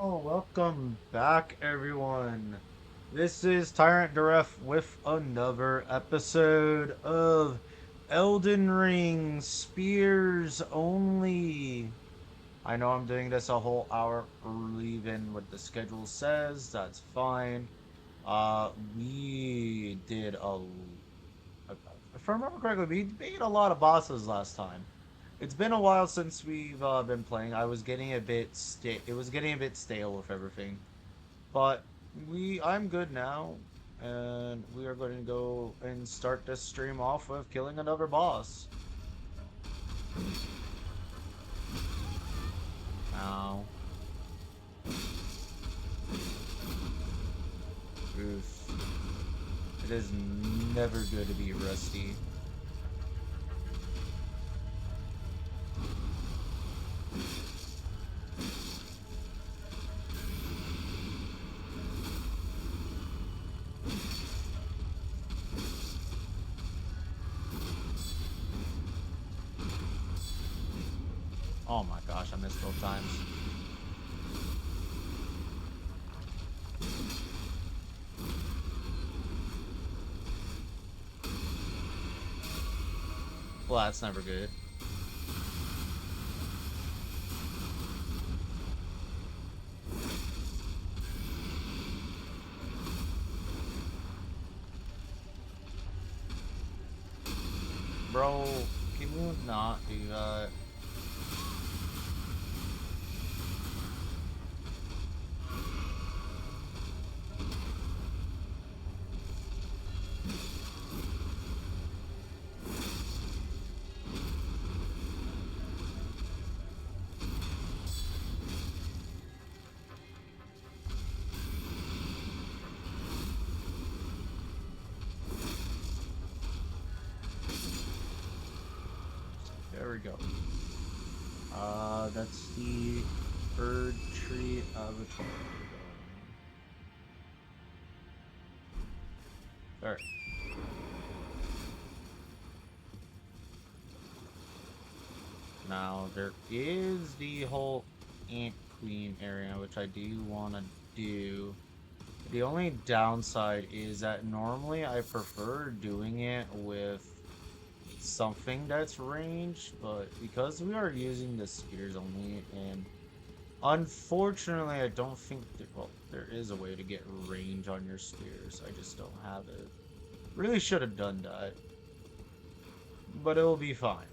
Oh, welcome back, everyone. This is Tyrant Duref with another episode of Elden Ring Spears Only. I know I'm doing this a whole hour early than what the schedule says. That's fine. We did if I remember correctly, we beat a lot of bosses last time. It's been a while since we've been playing. I was getting a bit It was getting a bit stale with everything, but I'm good now, and we are going to go and start this stream off with killing another boss. Now, oof, it is never good to be rusty. Oh my gosh, I missed both times. Well, that's never good. Bro, can you not do that? There we go. That's the bird tree avatar. There. Now there is the whole Ant Queen area, which I do want to do. The only downside is that normally I prefer doing it with something that's ranged, but because we are using the spears only, and unfortunately I don't think well, there is a way to get range on your spears. I just don't have it. Really should have done that, but it'll be fine.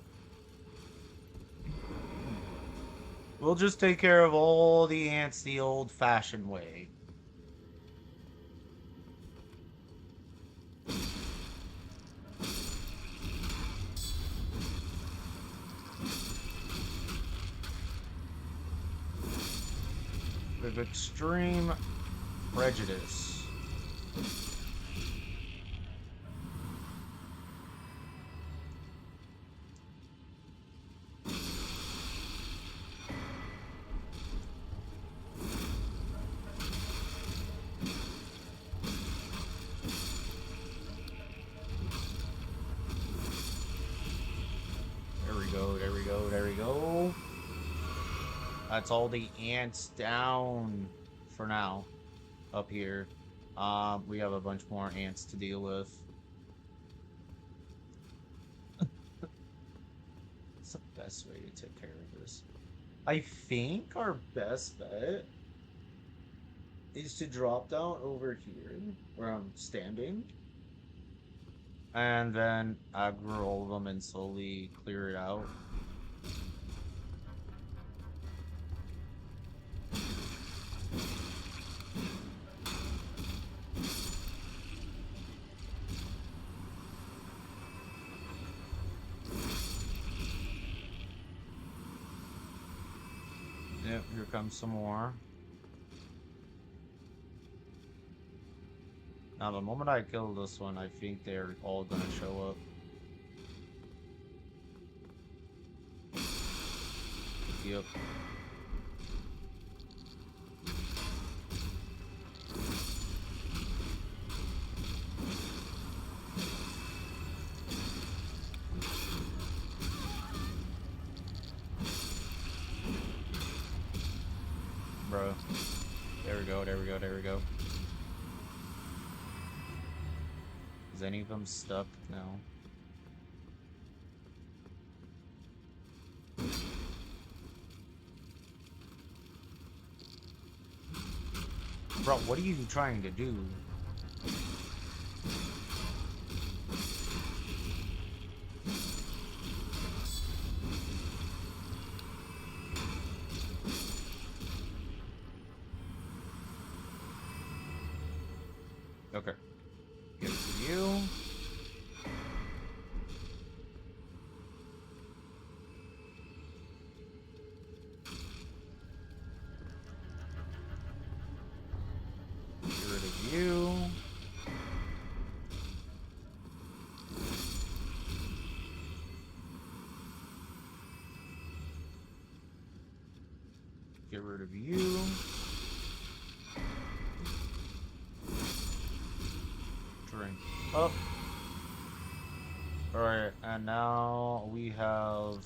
We'll just take care of all the ants the old-fashioned way. With extreme prejudice. There we go, there we go, there we go. That's all the ants down for now up here. We have a bunch more ants to deal with. What's the best way to take care of this? I think our best bet is to drop down over here where I'm standing and then aggro all of them and slowly clear it out. Yep, here comes some more. Now, the moment I kill this one, I think they're all gonna show up. Yep. Bro. go, there we go, there we go. Is any of them stuck? No. Bro, what are you trying to do? Okay. Give it to you. Get rid of you. Get rid of you. Drink up. Alright, and now we have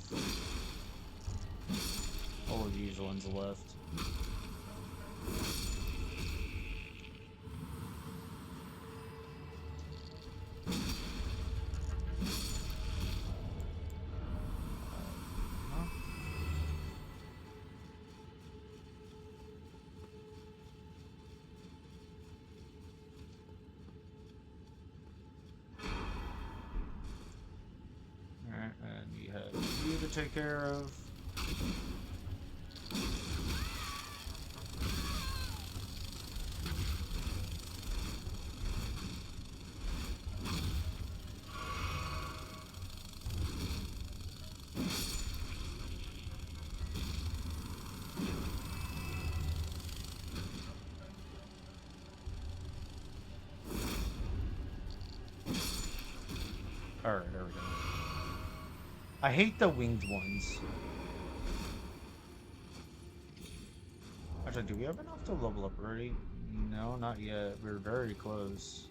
all of these ones left. Alright, and we have you to take care of. Alright, there we go. I hate the winged ones. Actually, do we have enough to level up already? No, not yet. We're very close.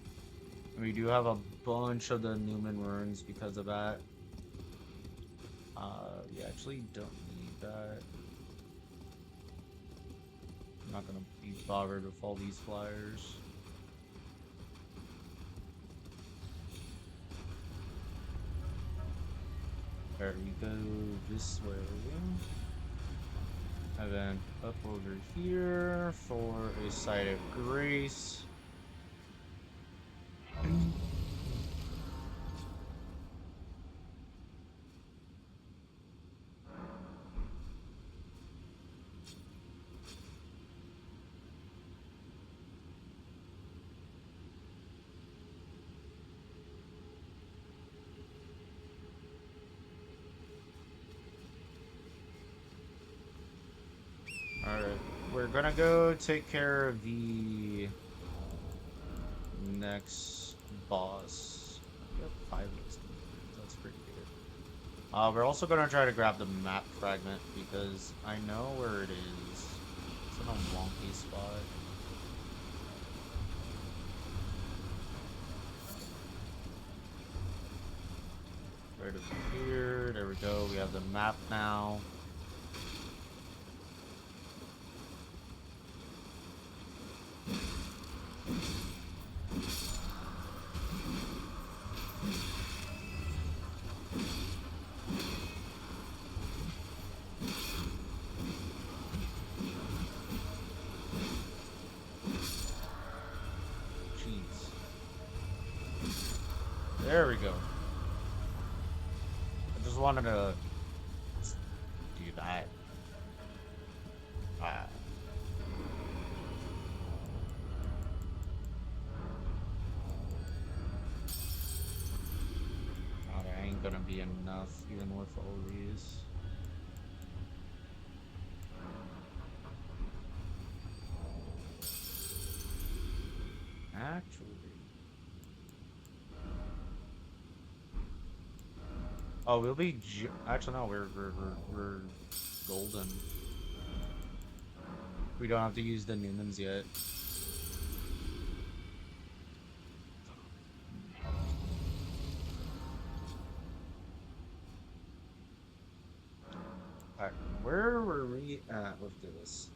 We do have a bunch of the Newman runes because of that. We actually don't need that. I'm not gonna be bothered with all these flyers. Alright, we go this way. And then up over here for a site of grace. Alright, we're gonna go take care of the next boss. We have 5 of those. That's pretty good. We're also gonna try to grab the map fragment because I know where it is. It's in a wonky spot. Right over here. There we go. We have the map now. There we go. I just wanted to do that. Ah. Oh, there ain't gonna be enough even with all these. Actually. Oh, we'll be. Actually, no, we're golden. We don't have to use the Newmans yet. Alright, where were we at with this?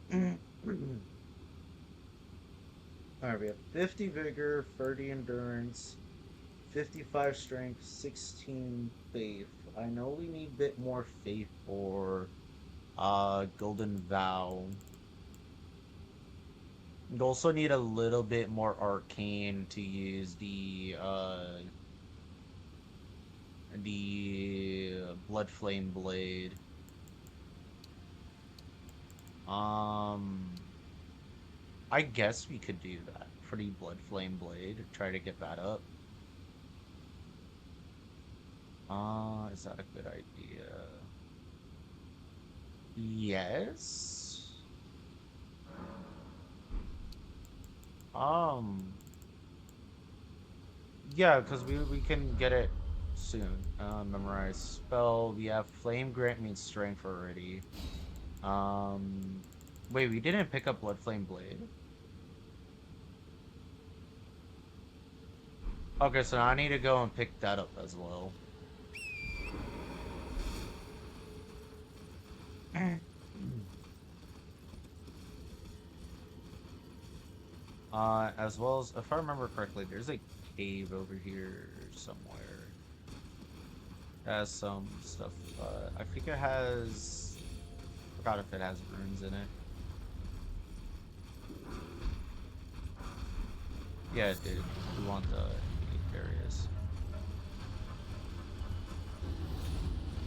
Alright, we have 50 vigor, 30 endurance, 55 strength, 16 faith. I know we need a bit more faith for Golden Vow. We also need a little bit more arcane to use the Blood Flame Blade. Um I guess we could do that for the Blood Flame Blade. Try to get that up. Is that a good idea? Yes. Um, yeah, because we can get it soon. Memorize spell. We have Flame Grant means strength already. Um, wait, we didn't pick up Blood Flame Blade. Okay, so now I need to go and pick that up as well. As well as, if I remember correctly, there's a cave over here somewhere. It has some stuff. I think it has. Forgot if it has runes in it. Yeah, it did. We want the 8 areas.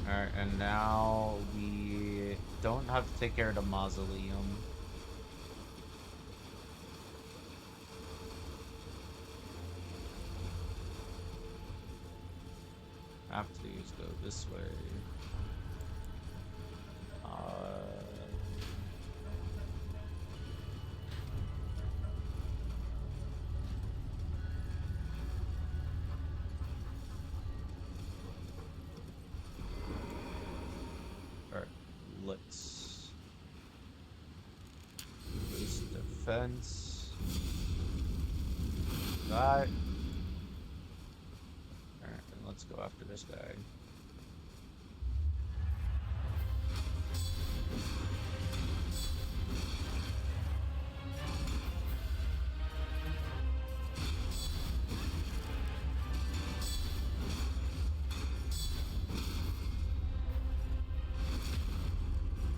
Alright, and now we don't have to take care of the mausoleum. Have to just go this way. Alright, let's boost defense. That. Alright, and let's go after this guy.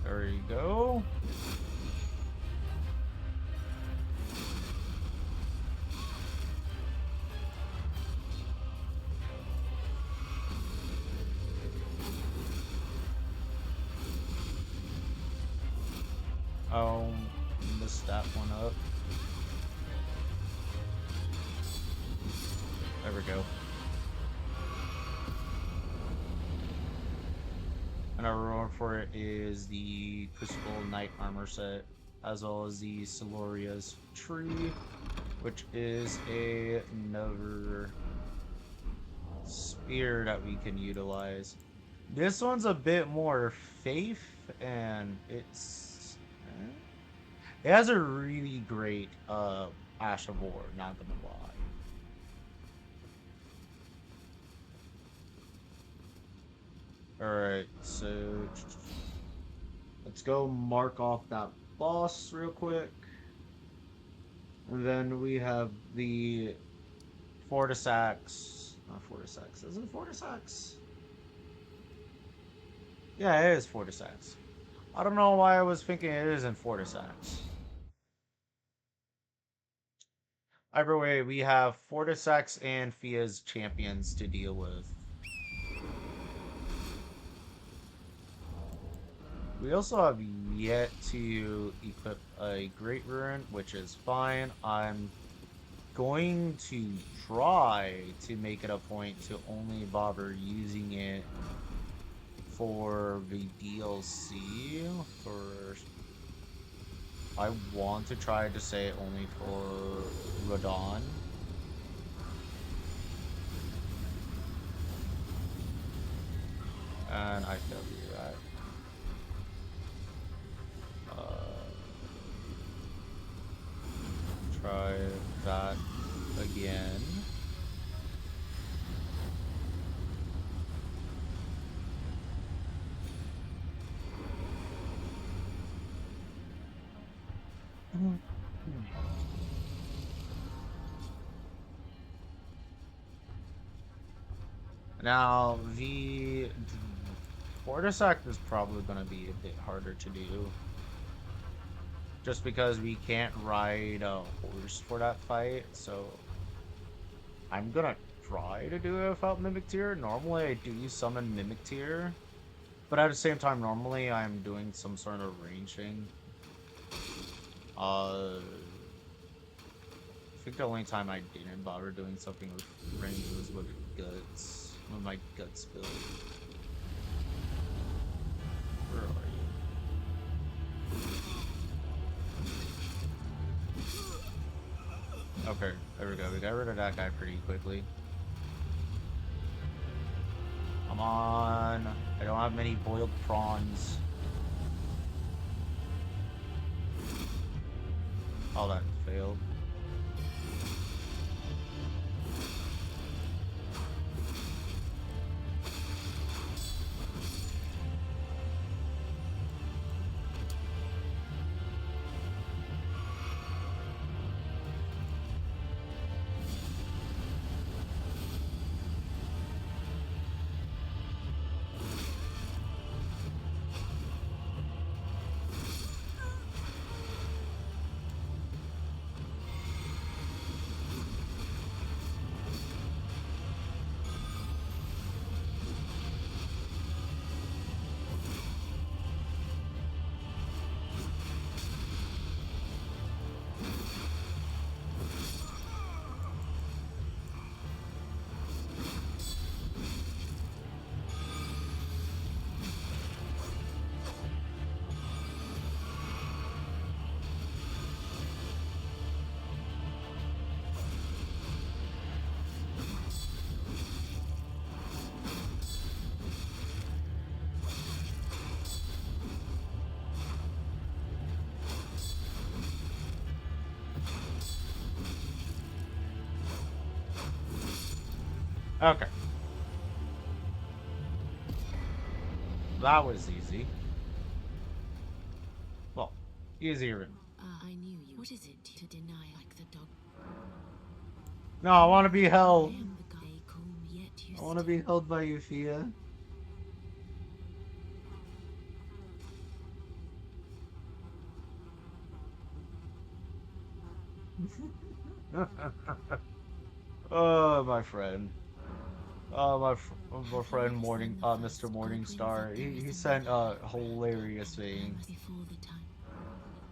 There you go. Oh, missed that one up. There we go. And our reward for it is the Crucible Knight armor set, as well as the Siluria's tree, which is another spear that we can utilize. This one's a bit more faith, and it has a really great Ash of War, not gonna lie. Alright, so let's go mark off that boss real quick. And then we have the Fortisax. Not Fortisax. Is it Fortisax? Yeah, it is Fortisax. I don't know why I was thinking it isn't Fortisax. Either way, we have Fortisax and Fia's champions to deal with. We also have yet to equip a Great Rune, which is fine. I'm going to try to make it a point to only bother using it for the DLC. I want to try to say it only for Radon. And I failed to do that. Try that again. Now, the Fortisac is probably going to be a bit harder to do. Just because we can't ride a horse for that fight, so I'm gonna try to do it without Mimic Tier. Normally I do summon Mimic Tier, but at the same time, normally I'm doing some sort of ranging. I think the only time I didn't bother doing something with range was with Guts, with my Guts build. Where are you? Okay, there we go. We got rid of that guy pretty quickly. Come on. I don't have many boiled prawns. Oh, that failed. Okay. That was easy. Well, easier. I knew you. What is it to deny like the dog? No, I want to be I held. am the guy calm, yet you I want to be held by Euphia. Oh, my friend. Oh, my have friend you Morning, seen the Mr. first goblins that Morningstar. there He is in sent the a hilarious I thing. must before the time.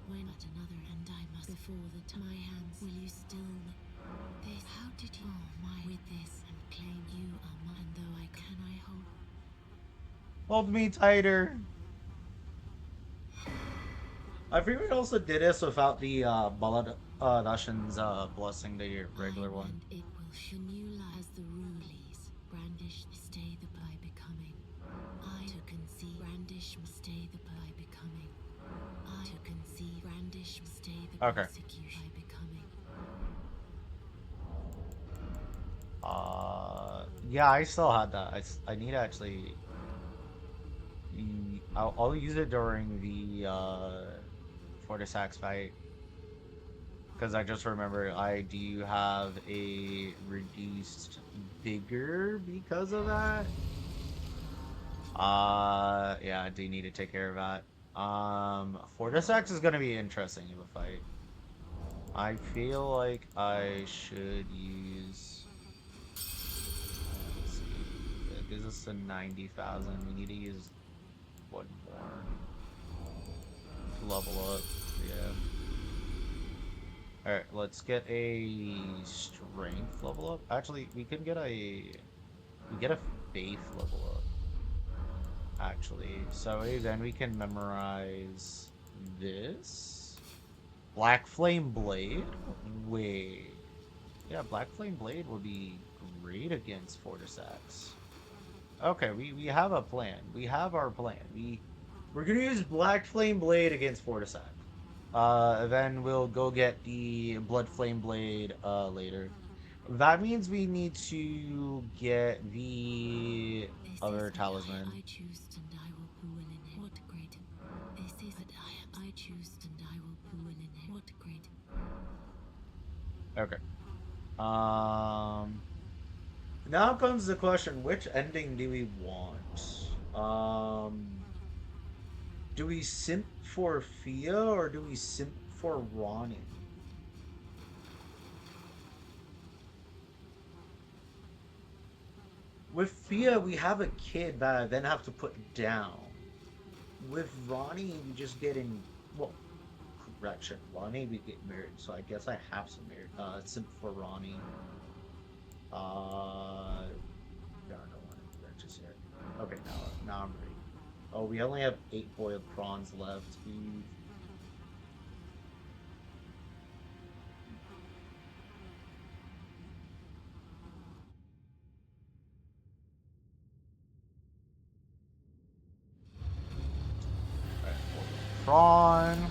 When at another and I must before the time. My hands, will you still this? How did you? Oh my! With this and claim you are mine. And though I can, I hold. Hold me tighter. I think we also did this without the Ballad Dashin's blessing, the I regular one. and it will show new light as the rulies brandish stay the by becoming. I to conceive brandish stay the by becoming. I to conceive brandish stay the Okay. persecution by becoming. Yeah, I still had that. I need to actually. I'll use it during the for the sax fight because I just remember I do have a reduced vigor because of that. Yeah, I do need to take care of that. Fortisax is gonna be interesting in the fight. I feel like I should use. Let's see. That gives us a 90,000. We need to use one more to level up. Yeah. All right. Let's get a strength level up. Actually, we get a faith level up. Actually, so then we can memorize this. Black Flame Blade? Wait. Yeah, Black Flame Blade would be great against Fortisax. Okay, we have a plan. We have our plan. We're gonna use Black Flame Blade against Fortisax. Then we'll go get the Blood Flame Blade later. That means we need to get the This is other but talisman. I choose and I will poo in him. What great. This is but I choose and I will poo in him. What great. Okay. Um Now comes the question, which ending do we want? Do we simp for Fia or do we simp for Ronnie? With Fia, we have a kid that I then have to put down. With Ronnie, we just get in. Well, correction. Ronnie, we get married, so I guess I have some married. Simp for Ronnie. No, I don't want to do that just yet. Okay, now I'm ready. Oh, we only have 8 boiled prawns left. Ooh. Alright, boiled prawn,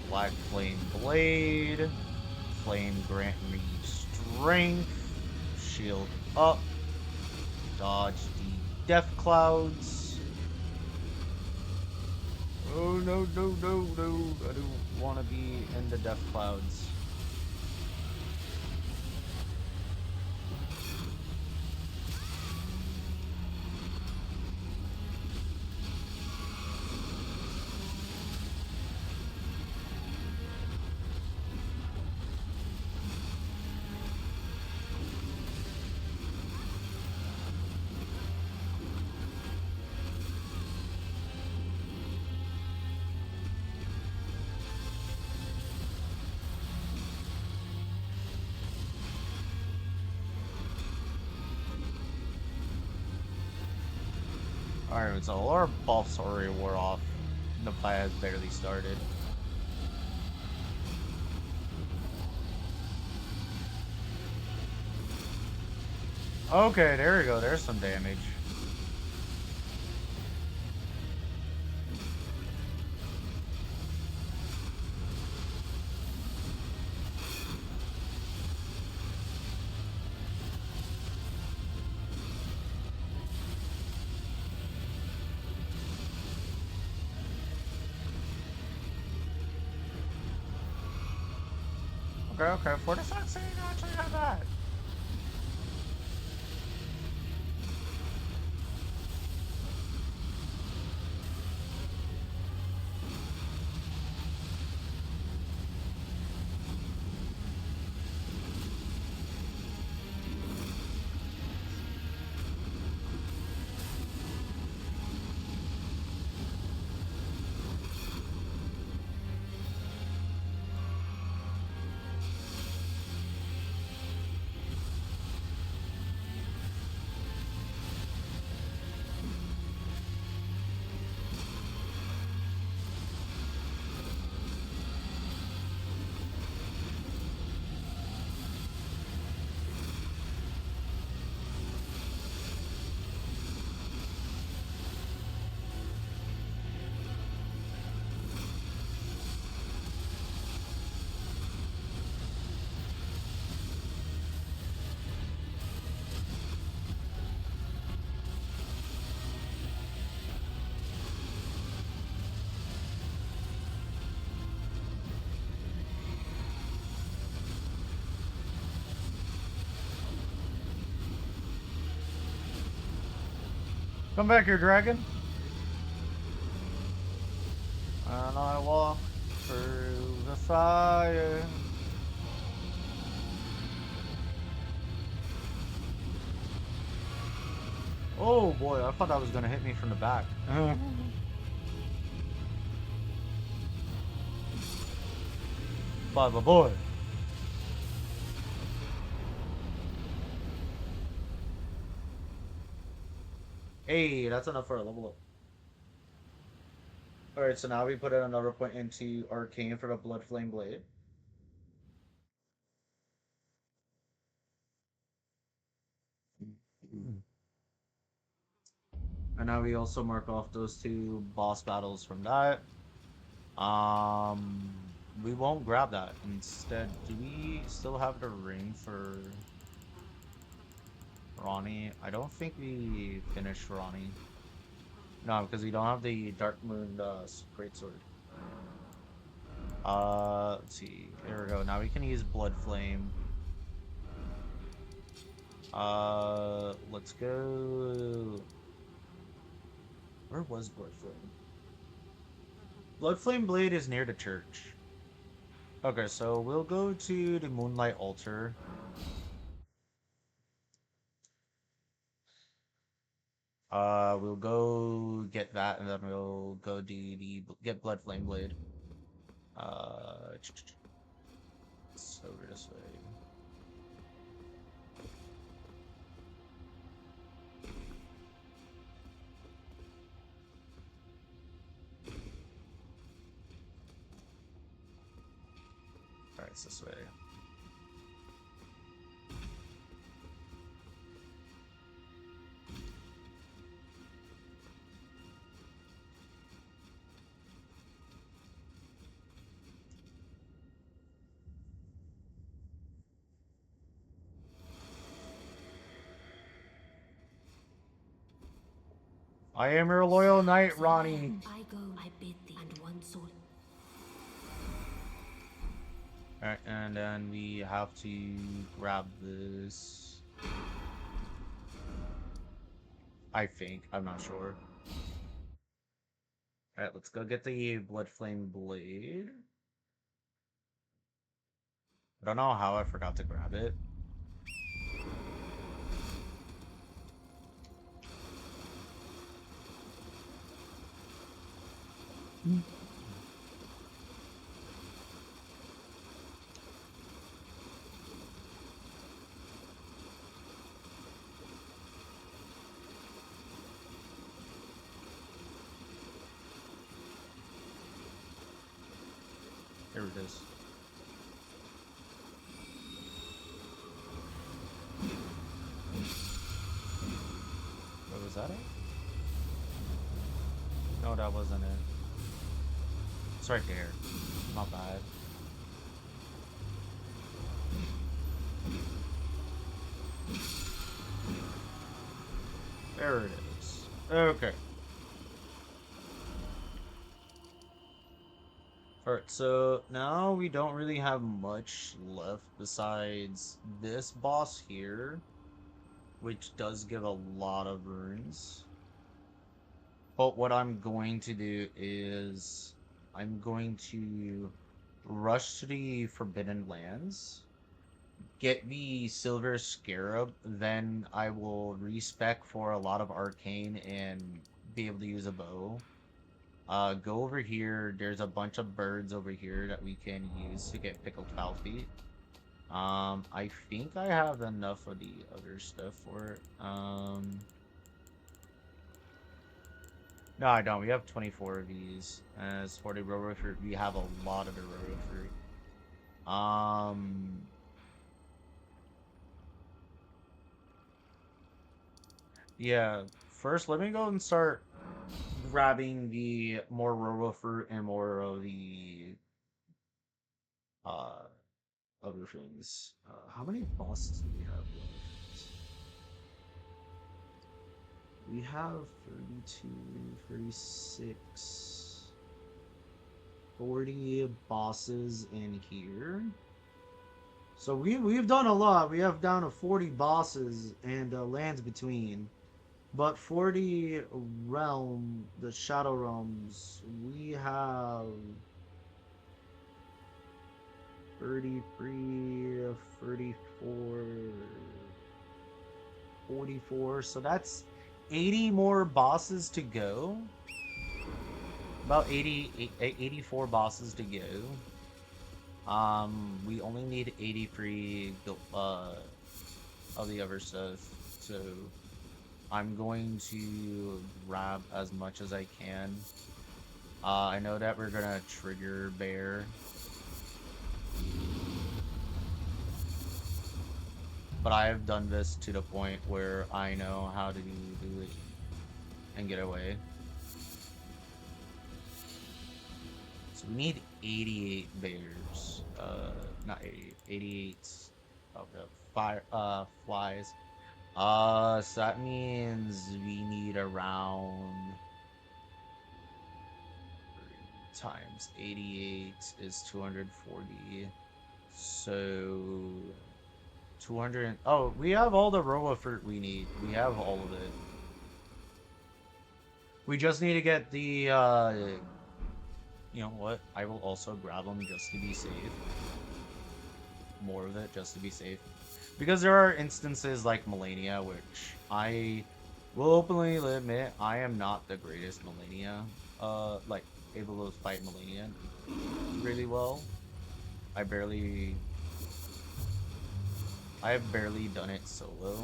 black flame blade, flame grant me strength, shield up, dodge the death clouds. Oh no no no no! I don't want to be in the death clouds. Alright, so all our buffs already wore off. And the fight has barely started. Okay, there we go. There's some damage. Okay, okay. 46 ain't actually not bad. Come back here, dragon. And I walk through the fire. Oh boy, I thought that was gonna hit me from the back. Baba boy. Hey, that's enough for a level up. Alright, so now we put in another point into Arcane for the Blood Flame Blade. And now we also mark off those 2 boss battles from that. We won't grab that. Instead, do we still have the ring for Ronnie? I don't think we finished Ronnie. No, because we don't have the Dark Moon Greatsword. Let's see. There we go. Now we can use Blood Flame. Let's go. Where was Bloodflame? Bloodflame Blade is near the church. Okay, so we'll go to the Moonlight Altar. We'll go get that, and then we'll go do the get Bloodflame Blade. It's over this way. Alright, it's this way. I am your loyal knight, Ronnie. I go, I bid thee, and one soul. Alright, and then we have to grab this. I think. I'm not sure. Alright, let's go get the Bloodflame Blade. I don't know how I forgot to grab it. Here it is. What was that it? No, that wasn't it. It's right there. Not bad. There it is. Okay. Alright, so now we don't really have much left besides this boss here, which does give a lot of runes. But what I'm going to do is I'm going to rush to the Forbidden Lands, get the Silver Scarab, then I will respec for a lot of Arcane and be able to use a bow. Go over here. There's a bunch of birds over here that we can use to get pickled foul feet. I think I have enough of the other stuff for it. No, I don't. We have 24 of these. As for the Roro fruit, we have a lot of the Roro fruit. Yeah. First, let me go and start grabbing the more Roro fruit and more of the uh other things. How many bosses do we have left? We have 32, 36, 40 bosses in here. So we've done a lot. We have down to 40 bosses and lands between. But for the realm, the Shadow Realms, we have 33, 34, 44. So that's 80 more bosses to go. About 84 bosses to go. We only need 83 of the other stuff. So I'm going to grab as much as I can. I know that we're gonna trigger bear. But I have done this to the point where I know how to do it and get away. So we need 88 bears. Not 88. 88 okay, flies. So that means we need around times 88 is 240. So 200. Oh, we have all the roa fruit we need. We have all of it. We just need to get the, you know what? I will also grab them just to be safe. More of it just to be safe. Because there are instances like Melania, which I will openly admit I am not the greatest Melania. Like, able to fight Melania really well. I barely... I have barely done it solo.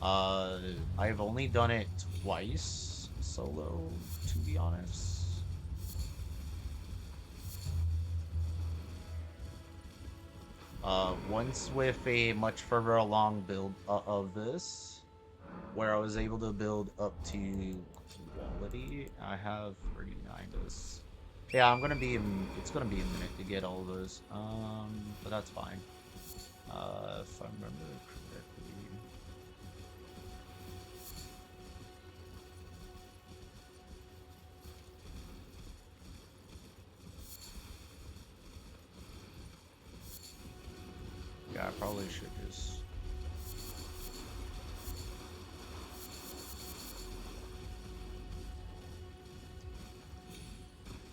Uh, I've only done it twice solo, to be honest. Once with a much further along build of this, where I was able to build up to quality. I have 39 this. Yeah, it's gonna be a minute to get all those. But that's fine. If I remember correctly. Yeah, I probably should just...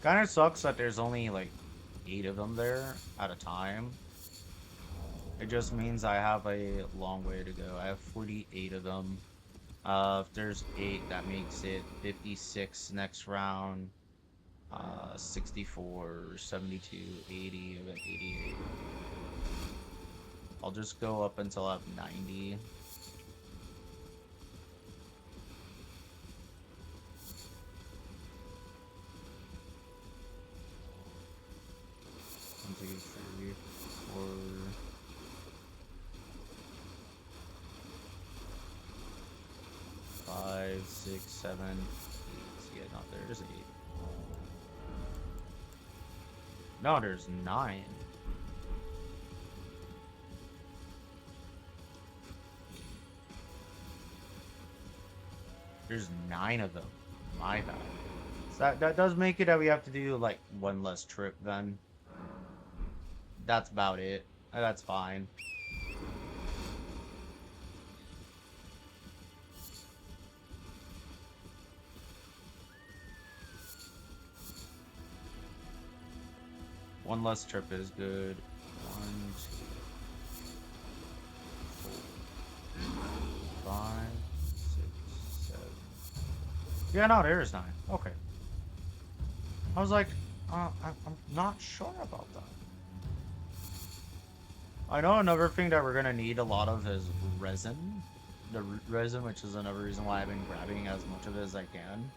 Kind of sucks that there's only like 8 of them there at a time. It just means I have a long way to go. I have 48 of them. If there's 8, that makes it 56 next round. 64, 72, 80, I've got 88. I'll just go up until I have 90. 1, 2, 3, 4, 5, 6, 7, 8. Yeah, no, there's 8. No, there's 9. There's 9 of them. My bad. So that does make it that we have to do like one less trip then. That's about it. That's fine. One less trip is good. 1, 2, 4, 5, 6, 7. Yeah, no, there is 9. Okay. I was like, I'm not sure about that. I know another thing that we're gonna need a lot of is resin. The root resin, which is another reason why I've been grabbing as much of it as I can.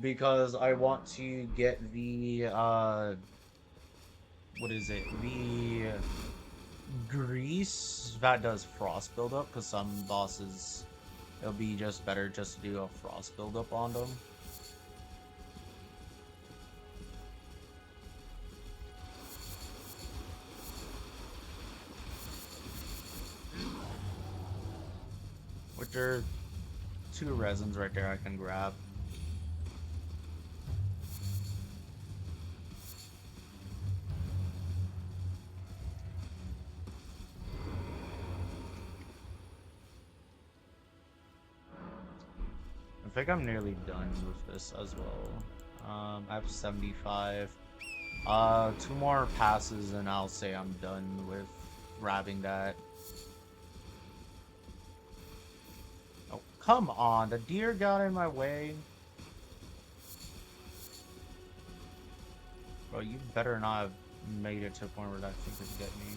Because I want to get the, what is it? The grease that does frost buildup, because some bosses, it'll be just better just to do a frost buildup on them. Which are 2 resins right there I can grab. I think I'm nearly done with this as well. I have 75. 2 more passes and I'll say I'm done with grabbing that. Oh, come on, the deer got in my way. Bro, you better not have made it to a point where that thing could get me.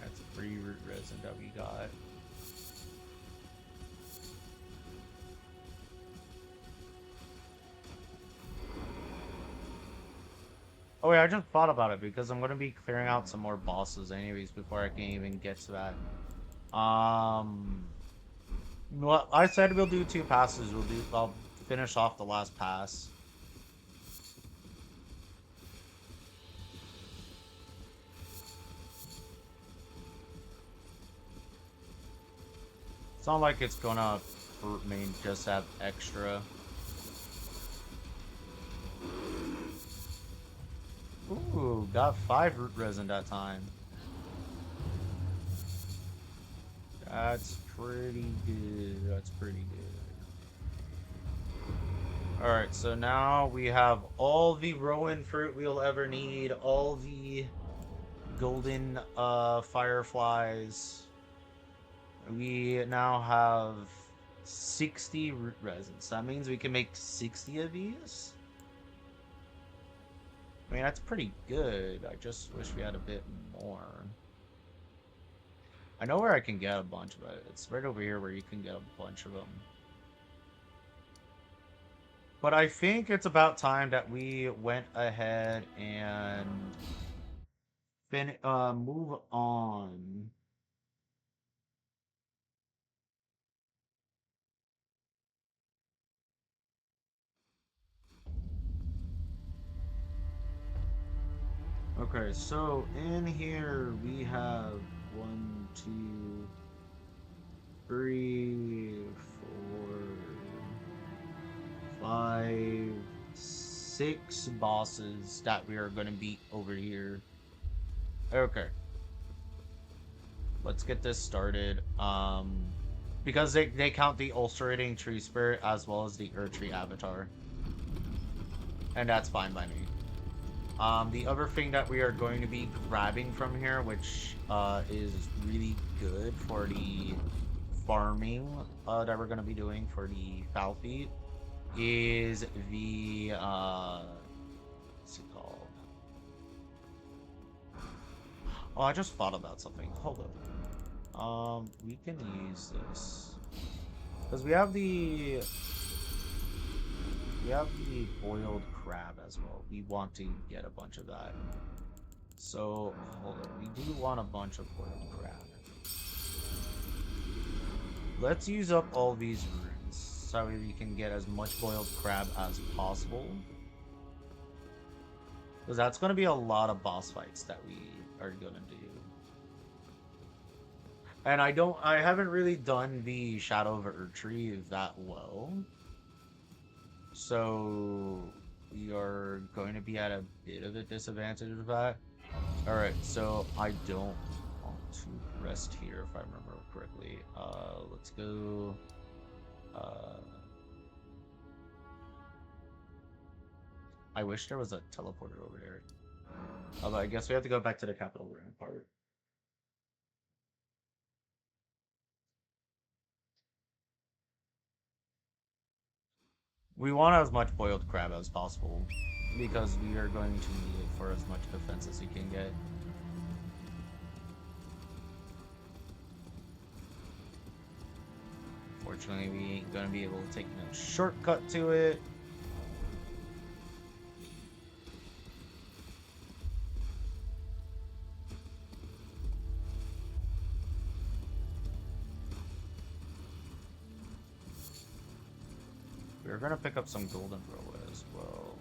That's 3 root resin that we got. Oh wait, I just thought about it because I'm gonna be clearing out some more bosses anyways before I can even get to that. Well, I said we'll do 2 passes. I'll finish off the last pass. It's not like it's gonna hurt me just have extra. Ooh, got 5 root resin that time. That's pretty good. That's pretty good. Alright, so now we have all the Rowan fruit we'll ever need, all the golden fireflies. We now have 60 root resins. That means we can make 60 of these. I mean, that's pretty good. I just wish we had a bit more. I know where I can get a bunch of it. It's right over here where you can get a bunch of them. But I think it's about time that we went ahead and move on. Okay, so in here we have 1, 2, 3, 4, 5, 6 bosses that we are going to beat over here. Okay, let's get this started. Because they count the ulcerating tree spirit as well as the Erdtree avatar. And that's fine by me. The other thing that we are going to be grabbing from here, which is really good for the farming that we're going to be doing for the foul feet, is the what's it called? Oh, I just thought about something. Hold up. We can use this because we have the boiled crab as well. We want to get a bunch of that. So, hold on. We do want a bunch of boiled crab. Let's use up all these runes so we can get as much boiled crab as possible. Because that's going to be a lot of boss fights that we are going to do. And I haven't really done the Shadow of Erdtree that well. So, we are going to be at a bit of a disadvantage of that. Alright, so I don't want to rest here if I remember correctly. Let's go. I wish there was a teleporter over there. But I guess we have to go back to the capital room part. We want as much boiled crab as possible because we are going to need it for as much defense as we can get. Fortunately, we ain't gonna be able to take no shortcut to it. We're gonna pick up some golden roll as well.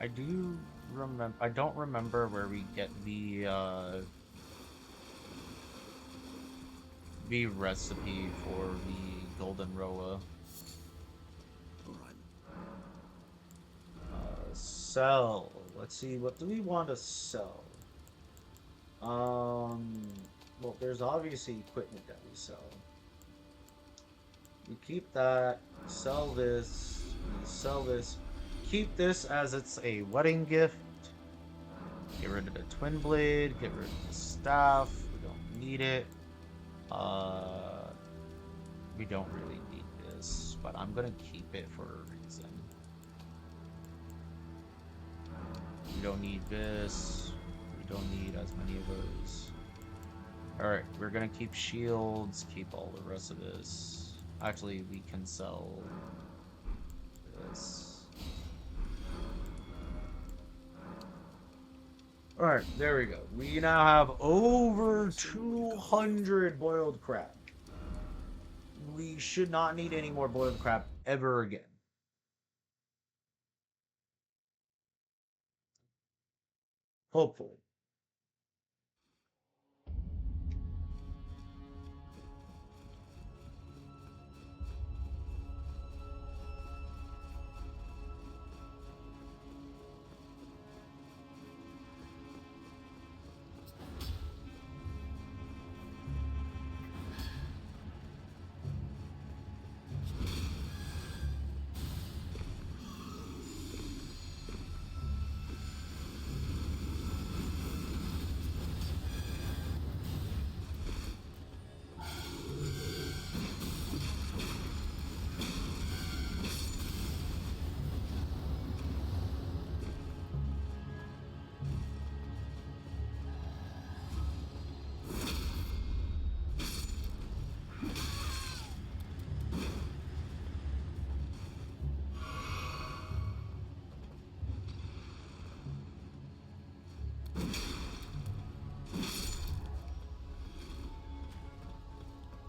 I do remember. I don't remember where we get the recipe for the golden roa. Sell. Let's see. What do we want to sell? Well, there's obviously equipment that we sell. We keep that. Sell this. We sell this. Keep this as it's a wedding gift. Get rid of the twin blade. Get rid of the staff. We don't need it. We don't really need this, but I'm gonna keep it for a reason. We don't need this. We don't need as many of those. Alright, we're gonna keep shields, keep all the rest of this. Actually, we can sell this. All right, there we go. We now have over 200 boiled crab. We should not need any more boiled crab ever again. Hopefully.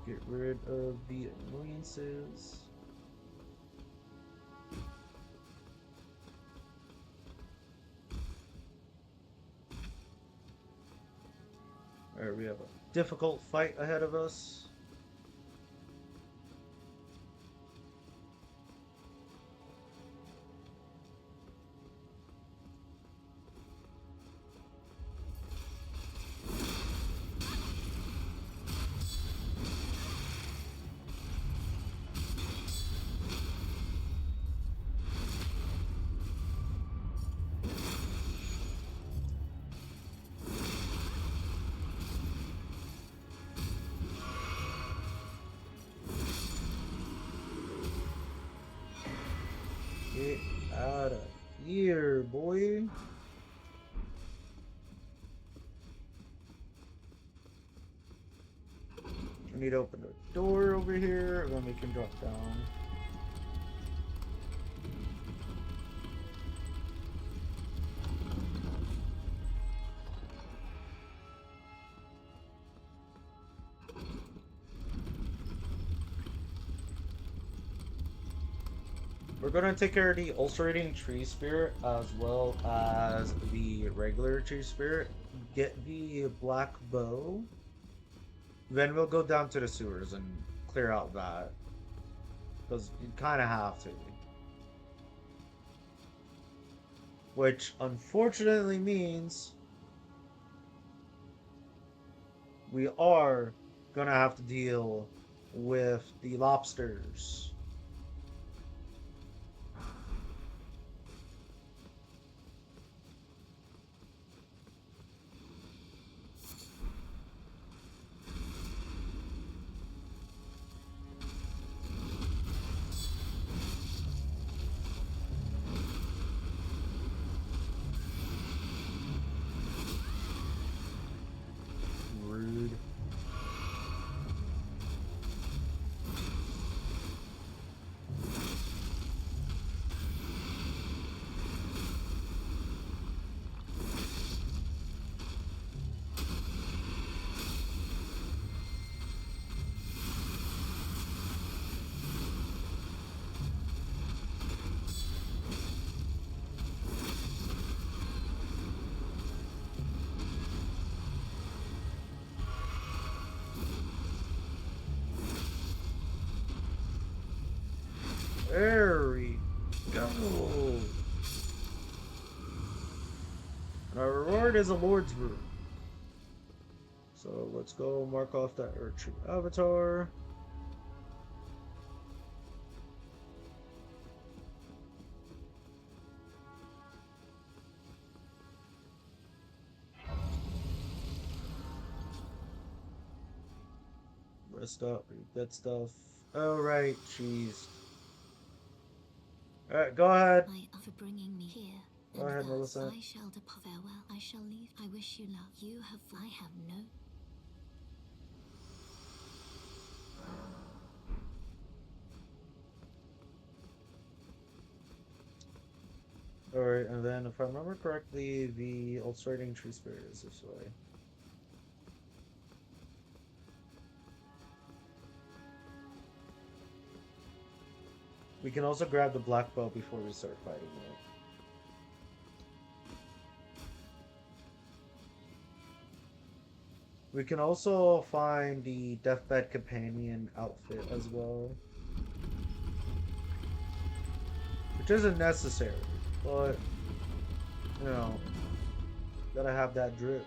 Get rid of the annoyances. Alright, we have a difficult fight ahead of us. Get out of here, boy. We need to open the door over here, and then we can drop down. We're gonna take care of the ulcerating tree spirit as well as the regular tree spirit. Get the black bow. Then we'll go down to the sewers and clear out that. Because you kind of have to. Which unfortunately means we are gonna have to deal with the lobsters. Rude. There we go. Our reward is a Lord's Brew. So let's go mark off that Earth Avatar. Rest up, read that stuff. Alright, jeez. Alright, go ahead. For bringing me here. Go ahead, And thus Millicent. I shall depart. Farewell. I shall leave. I wish you luck. You have. I have no. Alright. Alright, and then if I remember correctly, the ulcerating tree spirit is this way. We can also grab the black belt before we start fighting it. We can also find the deathbed companion outfit as well, which isn't necessary, but you know, gotta have that drip.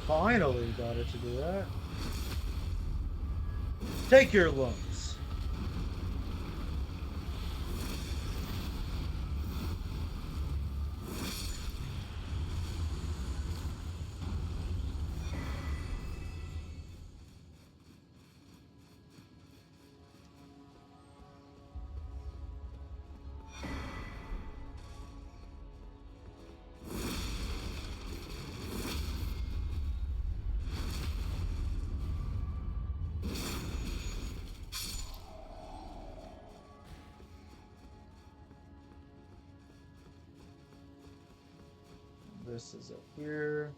Finally got it to do that. Take your lumps. This is up here.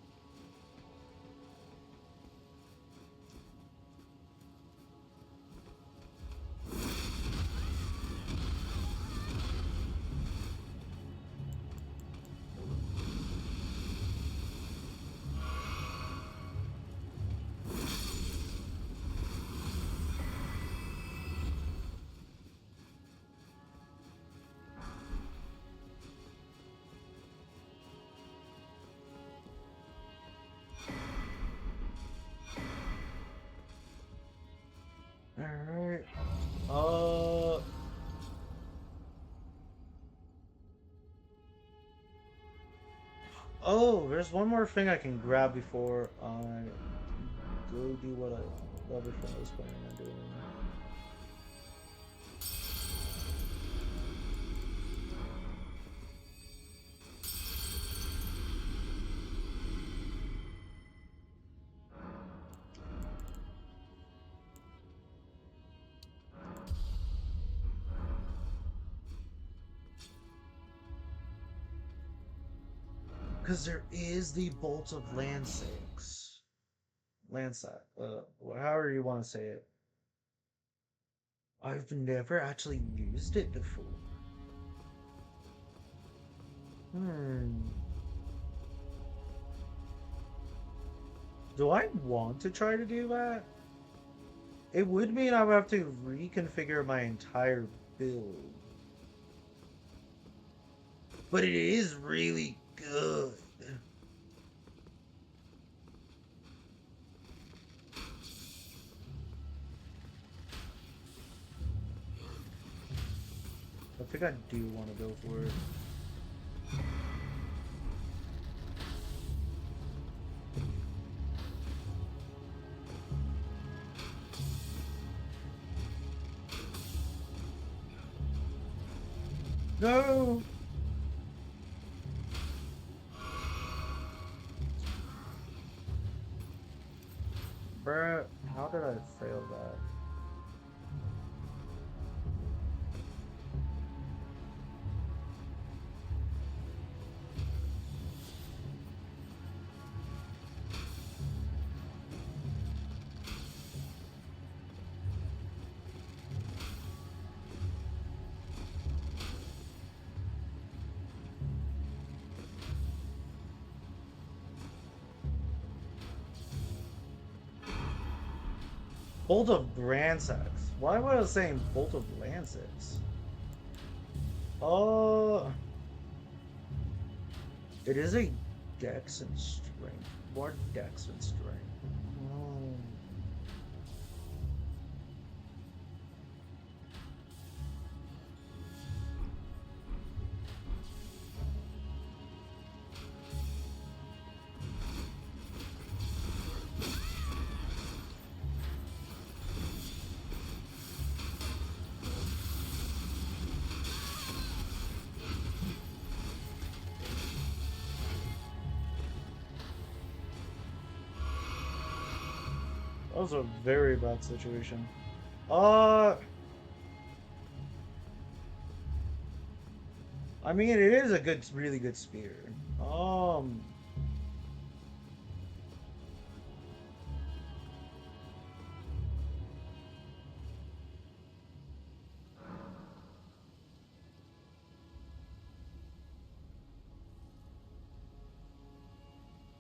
Alright. Oh, there's one more thing I can grab before I go do what the other thing I was planning on doing. Because there is the Bolt of Lansax. Lansac. However you want to say it. I've never actually used it before. Hmm. Do I want to try to do that? It would mean I would have to reconfigure my entire build. But it is really good. I think I do want to go for it. No! Bolt of Gransex. Why was I saying Bolt of Lancex? Oh, it is a Dex and Strength. More Dex and Strength. Hmm. That was a very bad situation. Uh, I mean, it is a good, really good spear.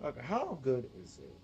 Okay, how good is it?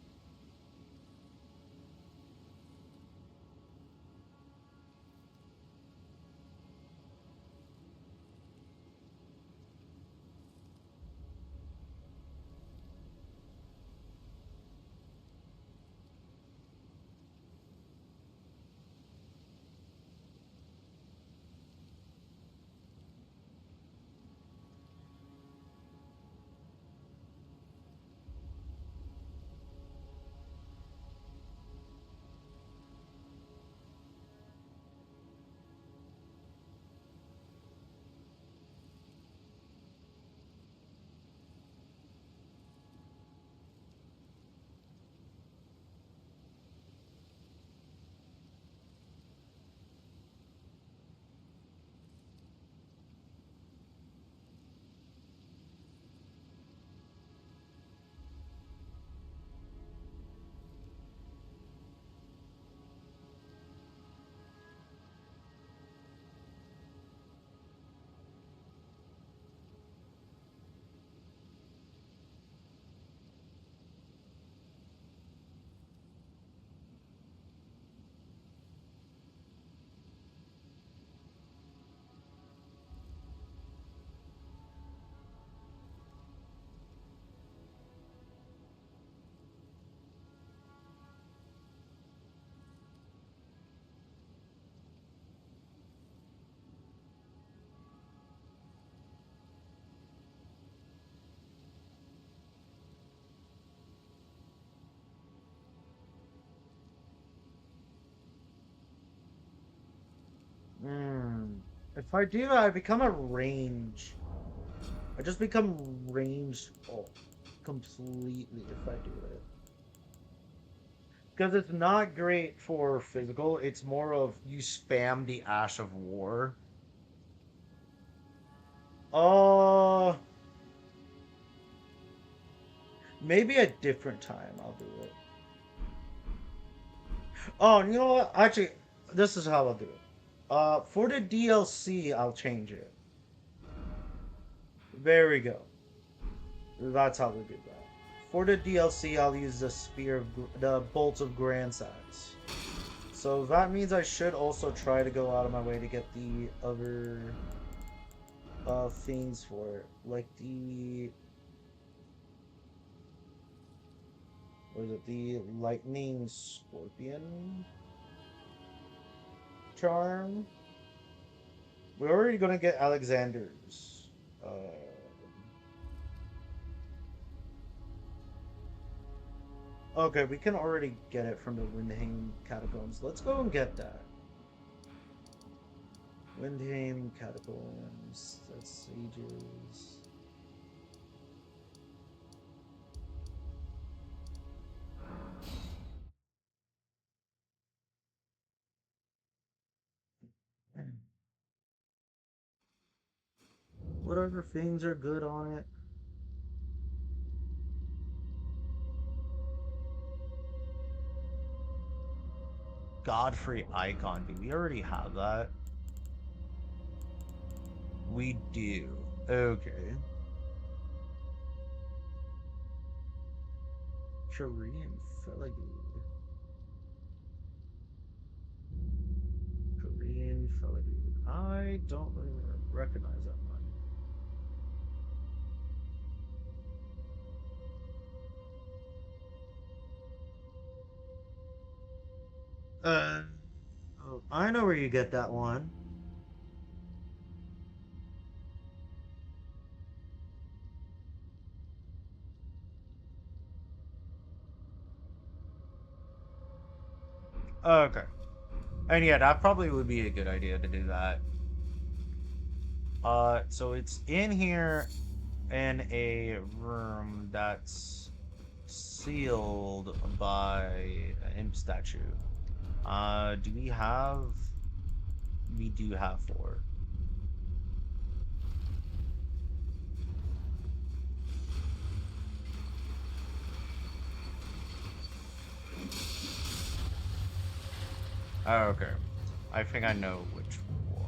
Hmm. If I do, I become a range. I just become ranged completely if I do it. Because it's not great for physical. It's more of you spam the Ash of War. Oh, maybe a different time I'll do it. Oh, you know what? Actually, this is how I'll do it. For the DLC, I'll change it. There we go. That's how we do that. For the DLC, I'll use the the bolts of Grandsax. So that means I should also try to go out of my way to get the other things for it, like the what is it, the Lightning Scorpion charm. We're already gonna get Alexander's. Okay, we can already get it from the Windhame Catacombs. Let's go and get that. Windhame Catacombs. That's Sages. Whatever things are good on it. Godfrey Icon. Do we already have that? We do. Okay. Korean Feligue. don't really recognize that one. Uh, oh, I know where you get that one. Okay. And yeah, that probably would be a good idea to do that. So it's in here in a room that's sealed by an imp statue. Do we have? We do have four. Oh, okay. I think I know which one.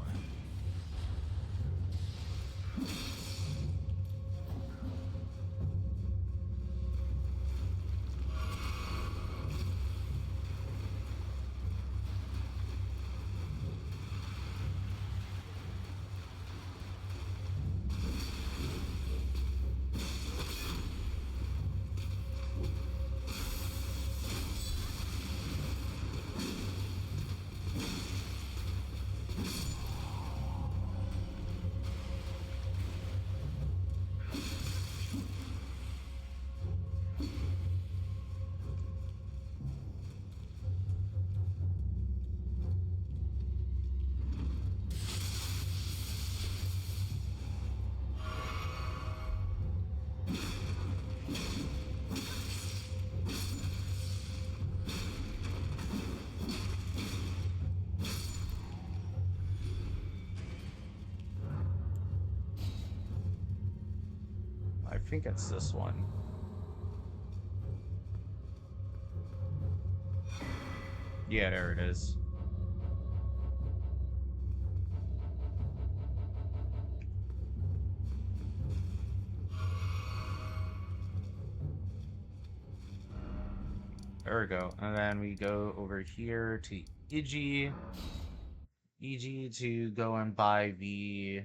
I think it's this one. Yeah, there it is. There we go. And then we go over here to Iji. Iji to go and buy the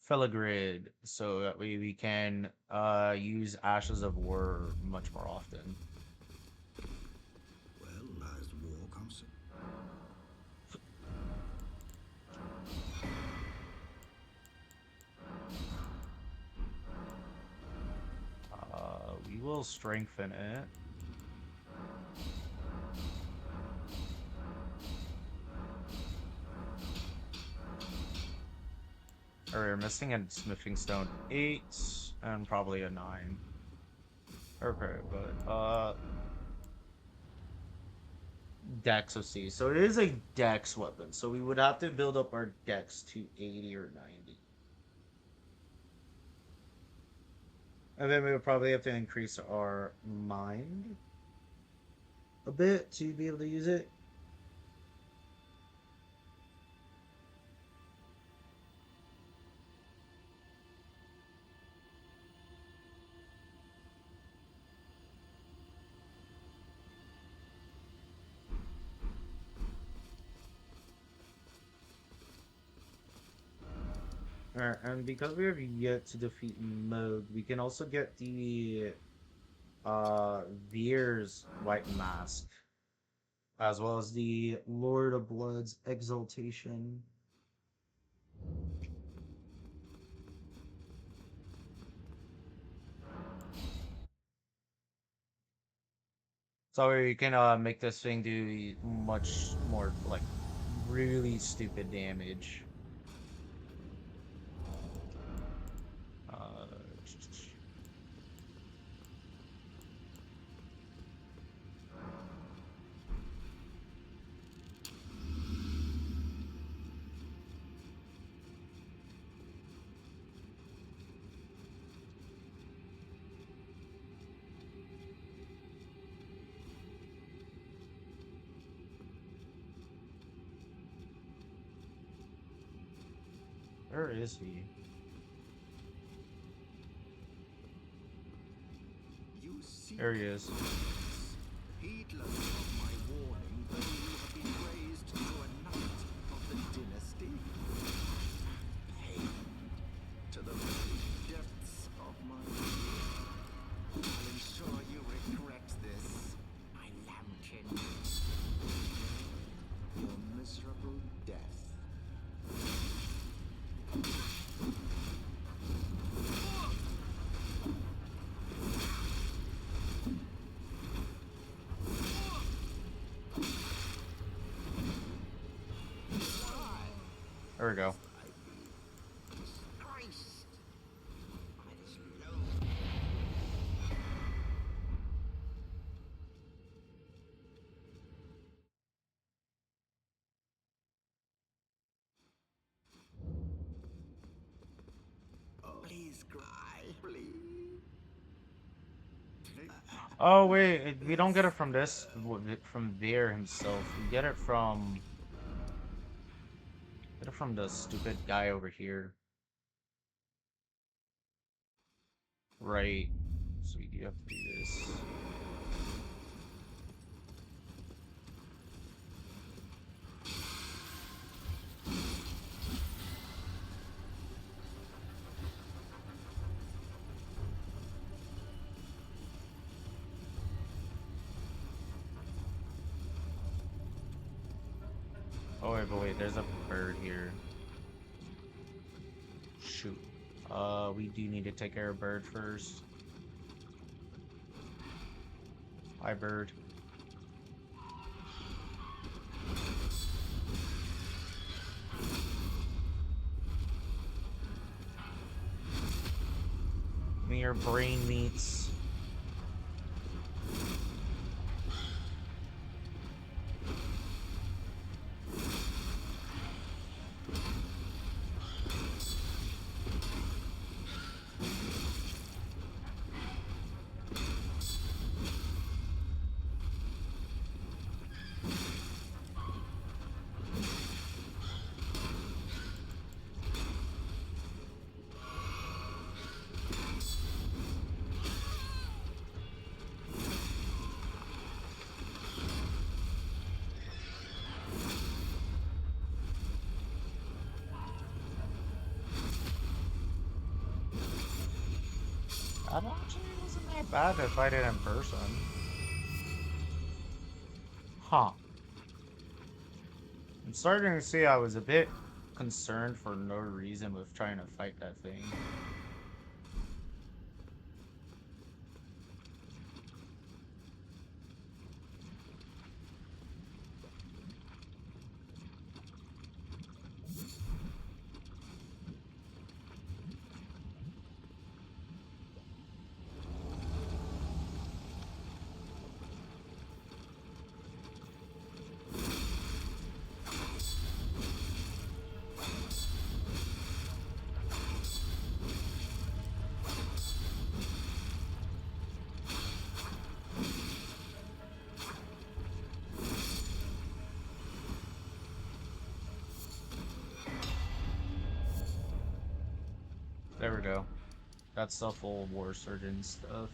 Felagrid so that way we can use Ashes of War much more often. Well, as the war comes. We will strengthen it. We're missing a smithing stone 8 and probably a 9. Okay, but Dex of C. So it is a Dex weapon. So we would have to build up our Dex to 80 or 90. And then we would probably have to increase our mind a bit to be able to use it. Alright, and because we have yet to defeat Mode, we can also get the Veer's White Mask, as well as the Lord of Blood's Exaltation. So you can make this thing do much more like really stupid damage. Uh, where is he? You seek There he is. heedless of my warning that you have been raised to a knight of the dynasty. inexorable death. There we go. I be disgraced by this low. Oh, please cry, please. Oh wait, we don't get it from this, from there himself. We get it from the stupid guy over here. Right. So we do have to do this. Oh wait, but wait, there's a bird here. Shoot. We do need to take care of bird first. Hi, bird. Me your brain meats. That actually wasn't that bad to fight it in person. Huh. I'm starting to see I was a bit concerned for no reason with trying to fight that thing. There we go. That's the full war surgeon stuff.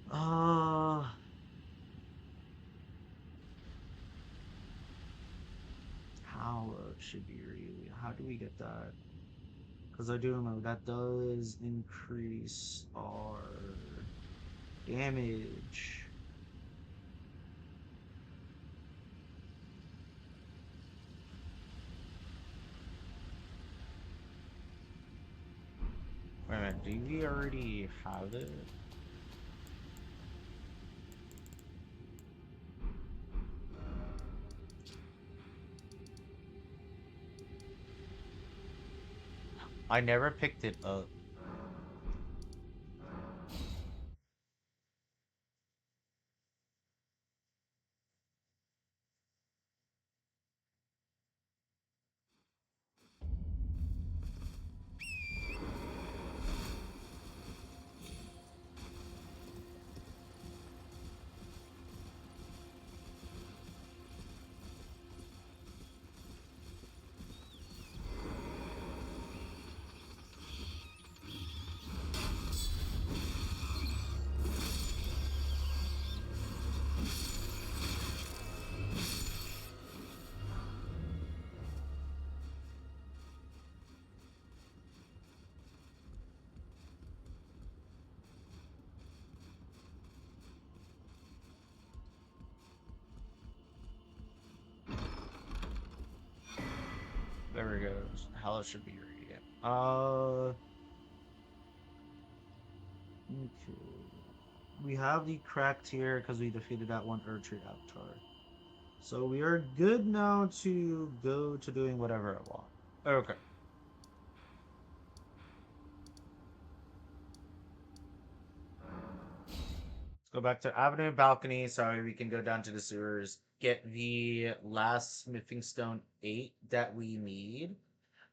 Uh, how should be really? How do we get that? Because I do remember that does increase our damage. Wait a minute, do we already have it? I never picked it up. There we go. How it should be reading. Okay. We have the cracked here because we defeated that one Erdtree Avatar. So we are good now to go to doing whatever I want. Okay. Let's go back to Avenue and Balcony. Sorry, we can go down to the sewers. Get the last Smithing Stone 8 that we need,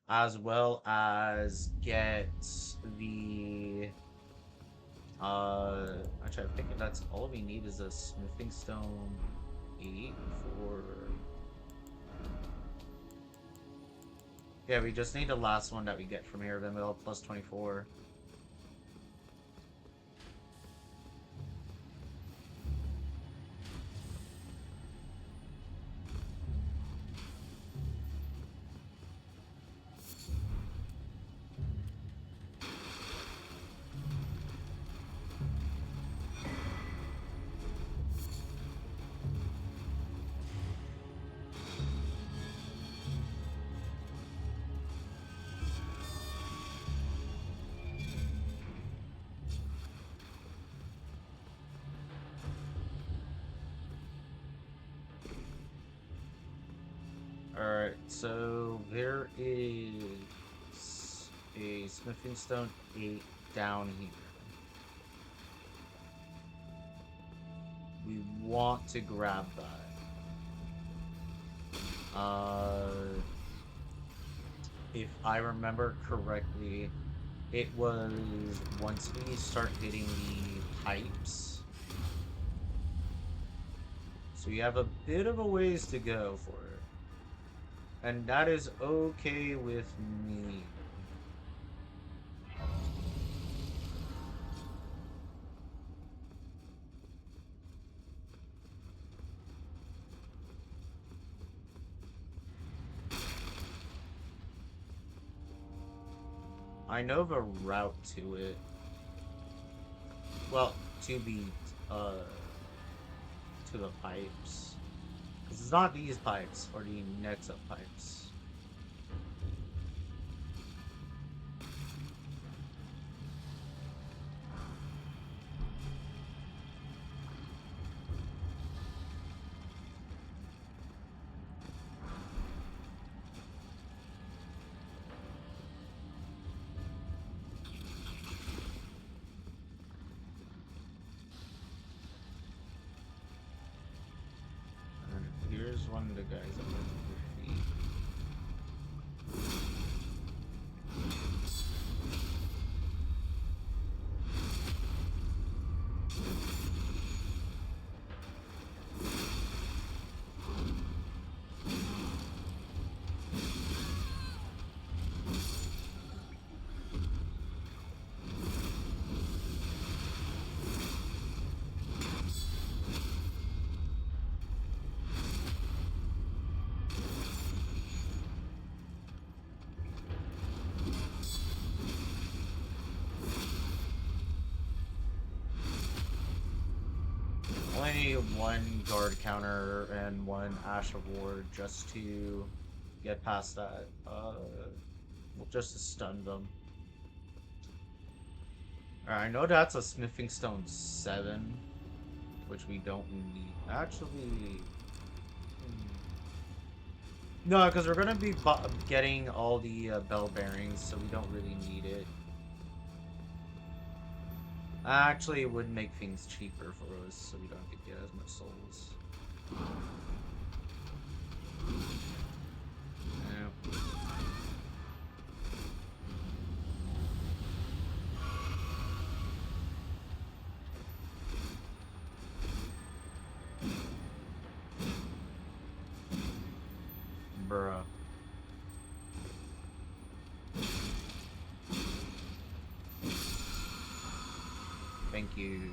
as well as get the actually I think that's all we need is a Smithing Stone 8 for, yeah, we just need the last one that we get from here, then we'll plus 24. Alright, so there is a Smithing Stone 8 down here. We want to grab that. If I remember correctly, it was once we start hitting the pipes. So we have a bit of a ways to go for it. And that is okay with me. I know the route to it. Well, to the, uh, to the pipes. Because it's not these pipes, or the next up pipes. And here's one of the guys I'm going to defeat. Only need one guard counter and one Ash of War just to get past that. Well, just to stun them. Alright, I know that's a Smithing Stone 7, which we don't need. Actually, no, because we're gonna be getting all the bell bearings, so we don't really need it. Actually, it would make things cheaper for us, so we don't have to get as much souls. Yeah. Bruh. Thank you.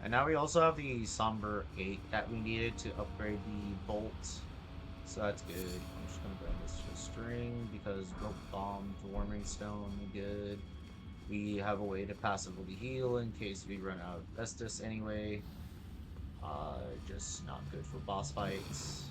And now we also have the Somber 8 that we needed to upgrade the bolt. So that's good. I'm just gonna grab this for string because rope bomb, warming stone, good. We have a way to passively heal in case we run out of Estus anyway. Just not good for boss fights.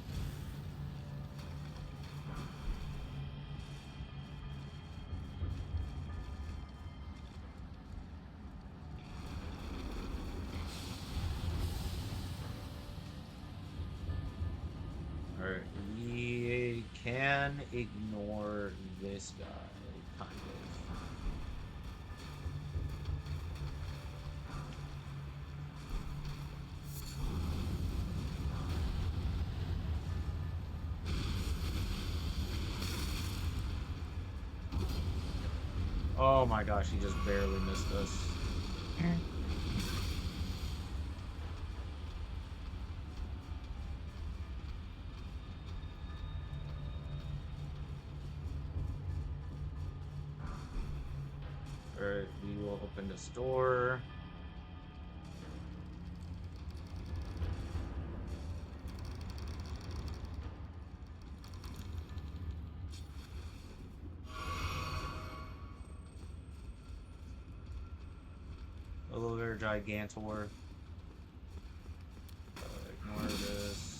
Alright, we can ignore this guy, kind of. Oh my gosh, he just barely missed us. Alright, we will open this door. Elevator Gigantor. Ignore this.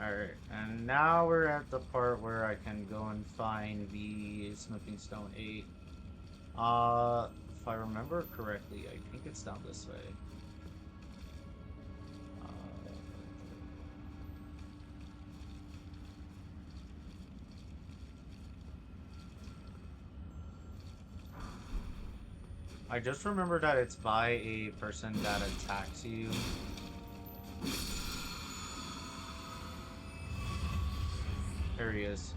Alright, and now we're at the part where I can go and find the Smithing Stone 8. If I remember correctly, I think it's down this way. I just remember that it's by a person that attacks you. There he is.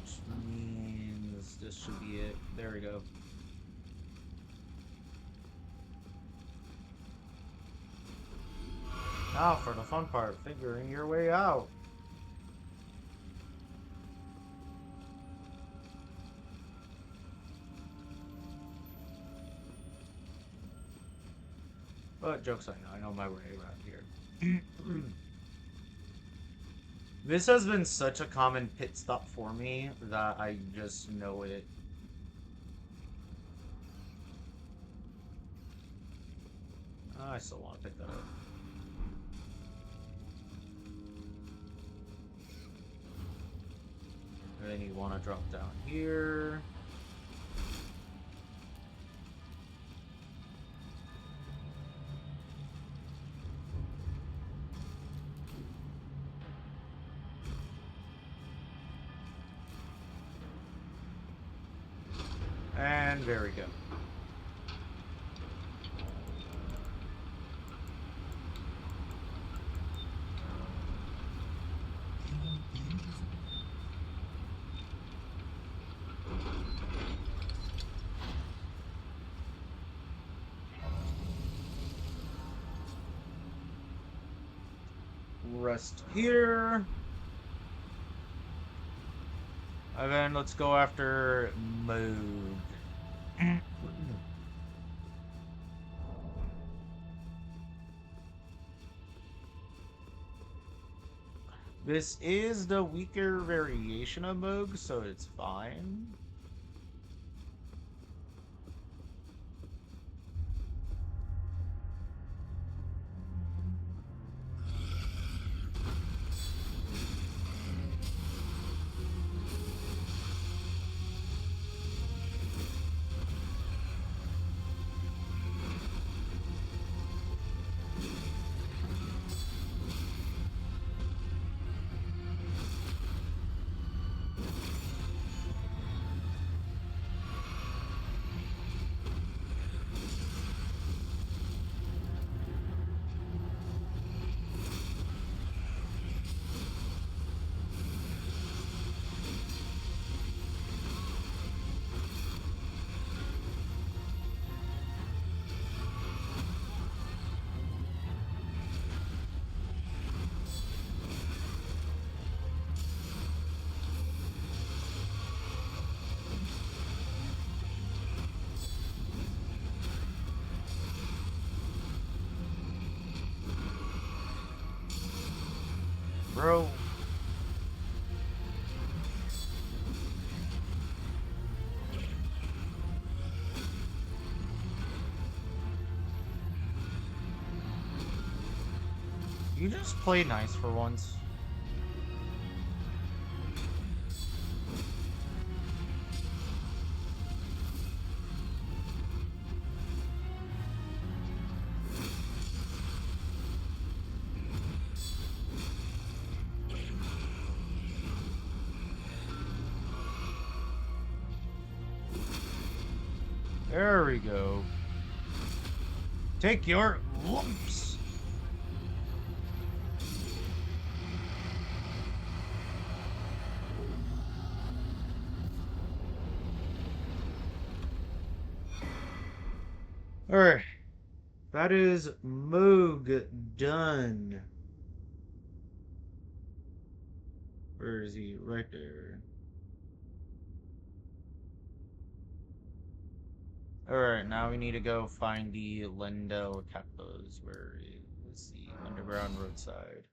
Which means this should be it. There we go. Now for the fun part, figuring your way out. But jokes I know my way around here. This has been such a common pit stop for me that I just know it. I still want to pick that up. And then you want to drop down here. And there we go. Rest here. And then let's go after Moog. This is the weaker variation of Moog, so it's fine. bro. You just play nice for once. There we go. Take your lumps. Alright. That is Moog done. Where is he? Right there. Alright, now we need to go find the Lendel Capos. Where is the underground roadside?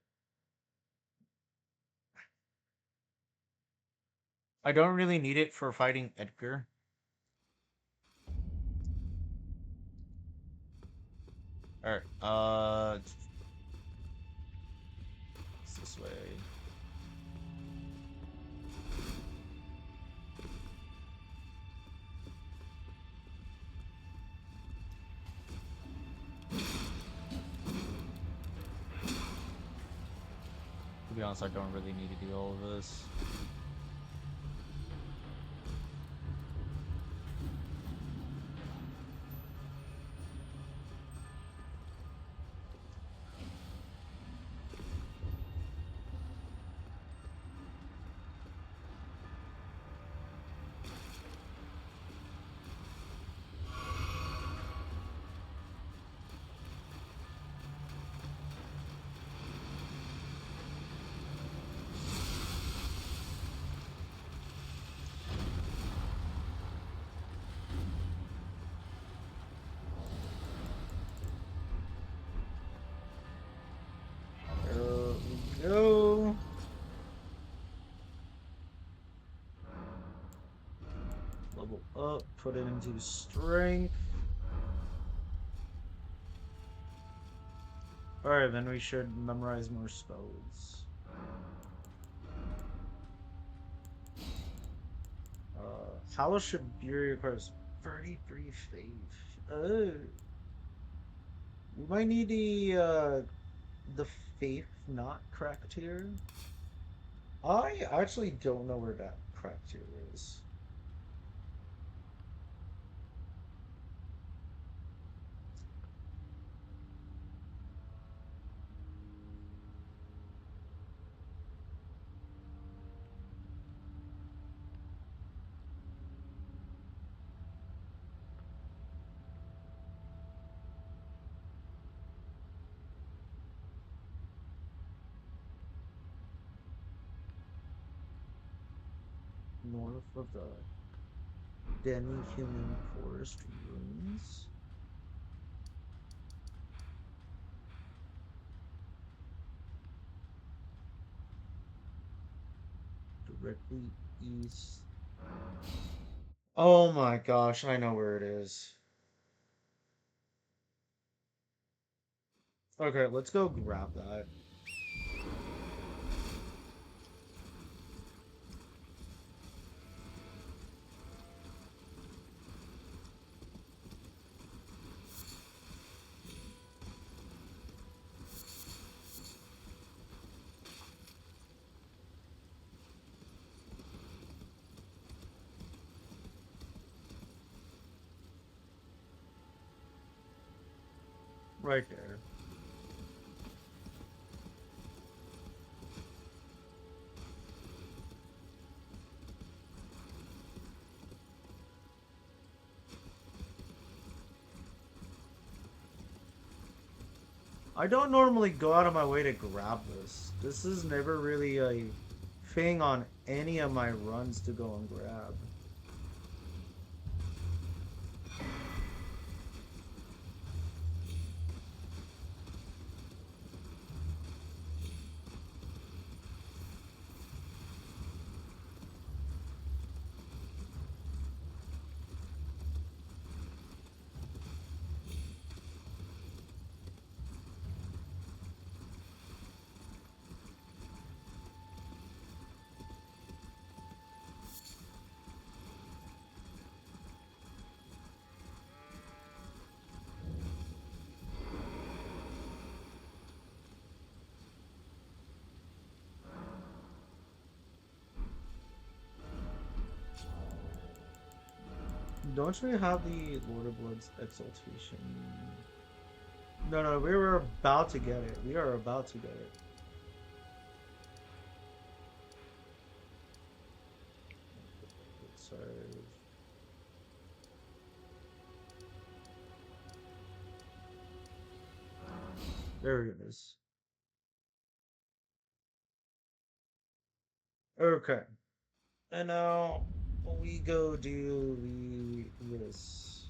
I don't really need it for fighting Edgar. Alright, it's this way. To be honest, I don't really need to do all of this. There we go. Level up, put it into strength. Alright, then we should memorize more spells. How should Fury requires 33 faith? We might need the faith not cracked here. I actually don't know where that cracked here is. North of the demi-human forest ruins. Directly east. Oh my gosh, I know where it is. Okay, let's go grab that. Right there. I don't normally go out of my way to grab this. This is never really a thing on any of my runs to go and grab. Don't we have the Lord of Blood's exaltation? No, no, we were about to get it. We are about to get it. Sorry. There it is. Okay. And now we go do this.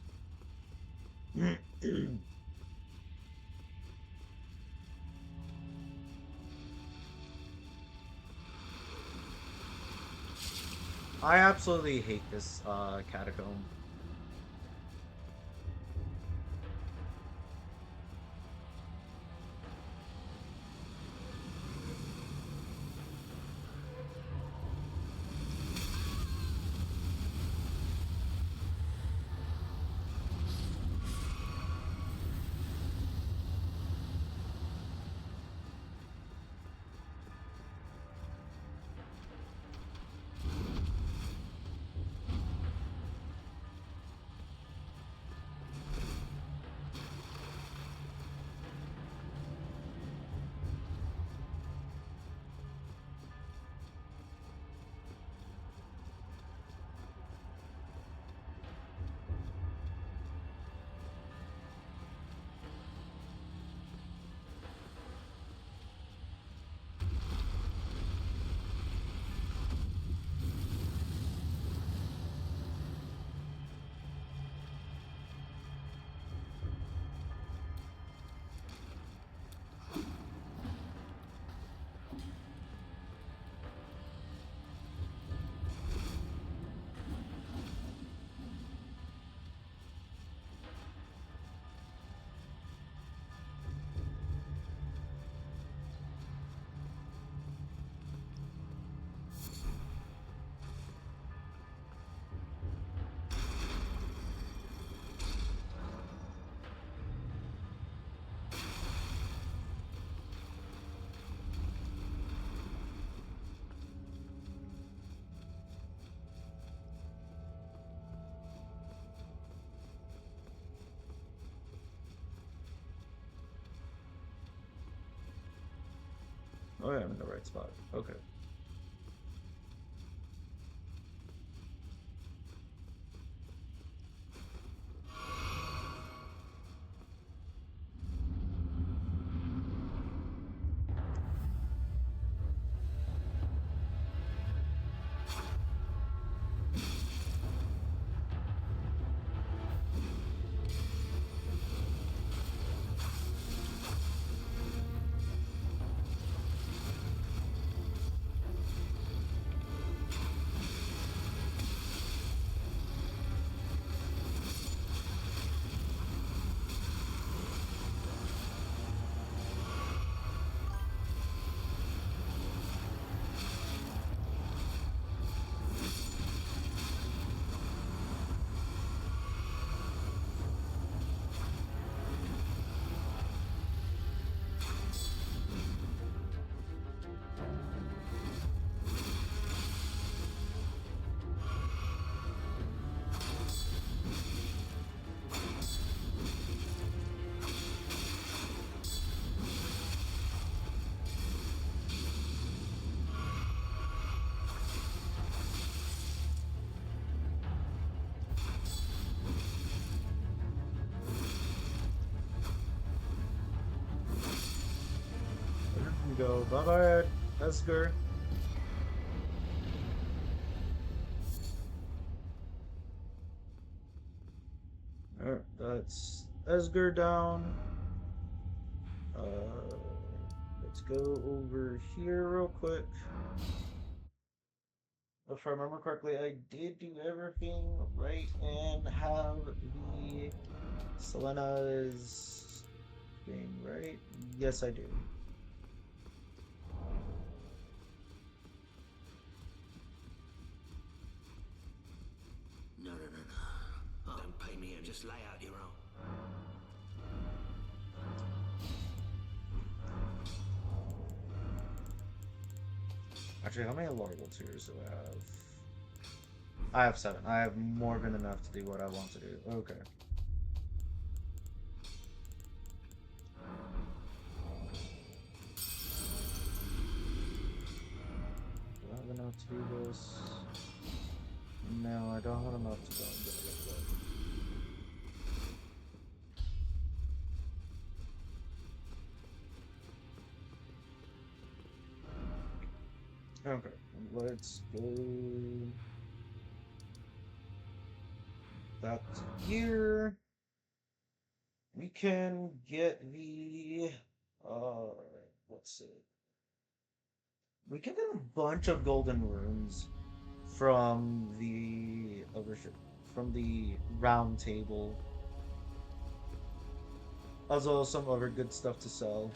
I absolutely hate this catacomb. Oh yeah, I'm in the right spot. Okay. There we go. Bye bye, Esger. Alright, that's Esger down. Let's go over here real quick. If I remember correctly, I did do everything right and have the Selena's thing, right? Yes, I do. No, no, no, no. Don't pay me and just lay out your own. Actually, how many larval tears do I have? I have 7. I have more than enough to do what I want to do. Okay. Do I have enough to do this? No, I don't have enough to go and get a level up. Okay, let's go back to here. We can get the what's it? We can get a bunch of golden runes from the from the round table, as well as some other good stuff to sell.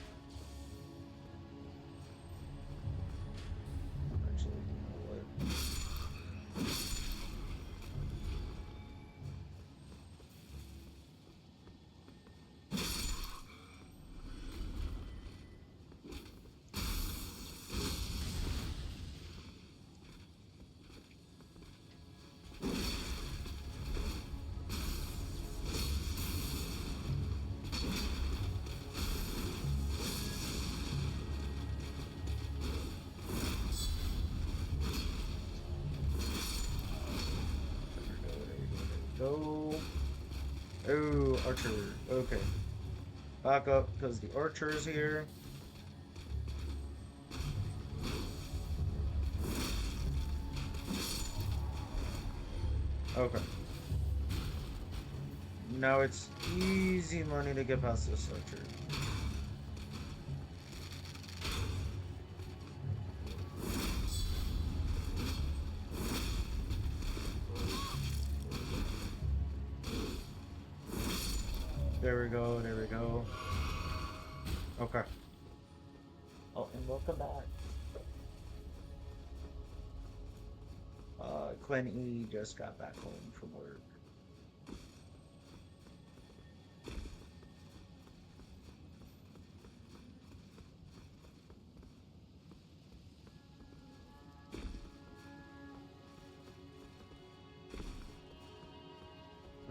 Actually, you know what? There we go. There we go. Oh, archer. Okay. Back up because the archer is here. Okay. Now it's easy money to get past this archer. There we go. There we go. Okay. Oh, and welcome back. Quinn E just got back home from work.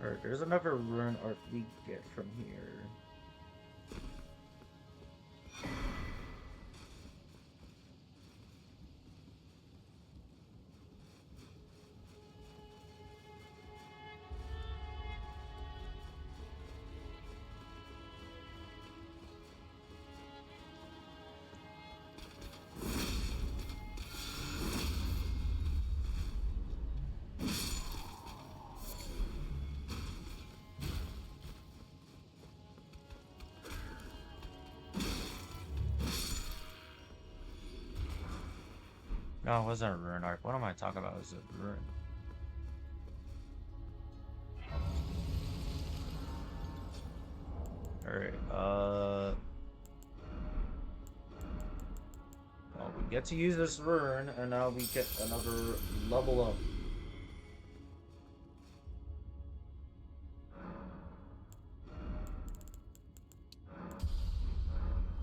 Alright, there's another rune art we get from here. No, it wasn't a rune art. What am I talking about? It was a rune. Alright, well, we get to use this rune, and now we get another level up.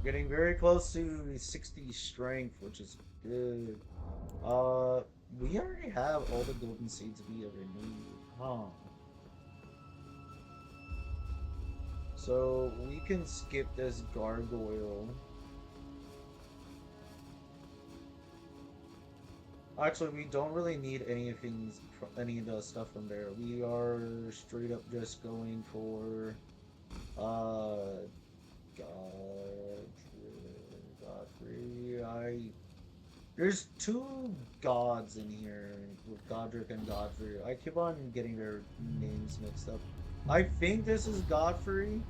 Getting very close to 60 strength, which is good. Uh, we already have all the golden seeds we ever need, huh? So we can skip this gargoyle. Actually, we don't really need any of the stuff from there. We are straight up just going for God, Godfrey. There's two gods in here with Godric and Godfrey. I keep on getting their names mixed up. I think this is Godfrey.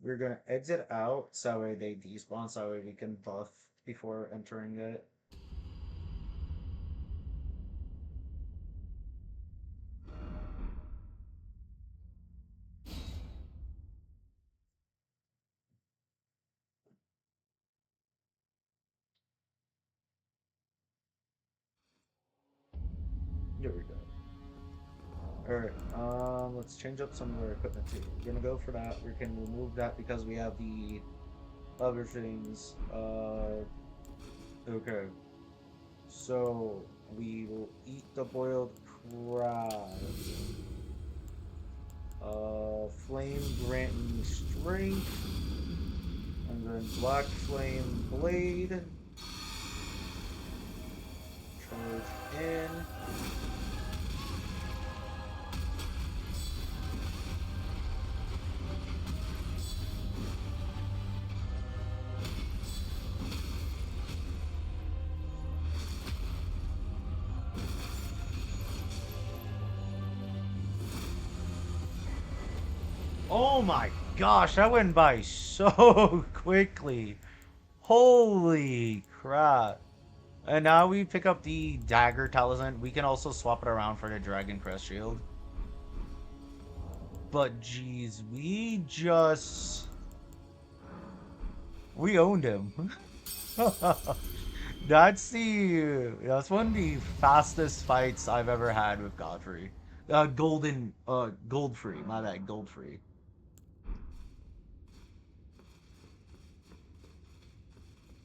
We're gonna exit out so that way they despawn so that way we can buff before entering it. Alright, let's change up some of our equipment too. We're gonna go for that. We can remove that because we have the other things. Okay. So, we will eat the boiled crab. Flame grant me strength. And then black flame blade. Charge in. Oh my gosh, that went by so quickly. Holy crap. And now we pick up the dagger talisman. We can also swap it around for the dragon crest shield. But geez, we owned him. That's one of the fastest fights I've ever had with Godfrey. Goldfree, my bad, Goldfree.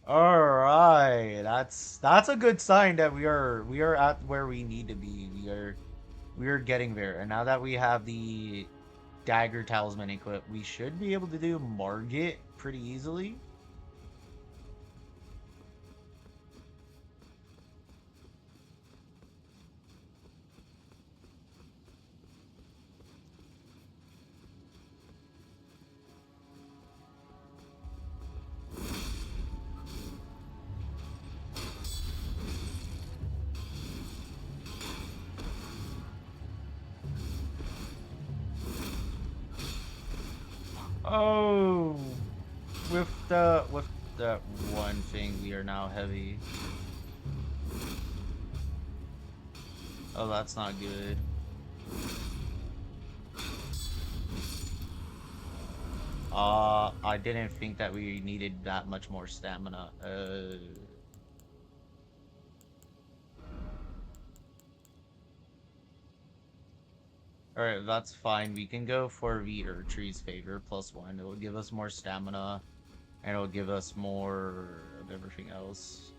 All right, that's a good sign that we are at where we need to be. We are getting there, and now that we have the dagger talisman equipped, we should be able to do Margit pretty easily. Oh, with that one thing, we are now heavy. Oh, that's not good. I didn't think that we needed that much more stamina. Alright, that's fine. We can go for the Tree's favor +1. It will give us more stamina, and it will give us more of everything else.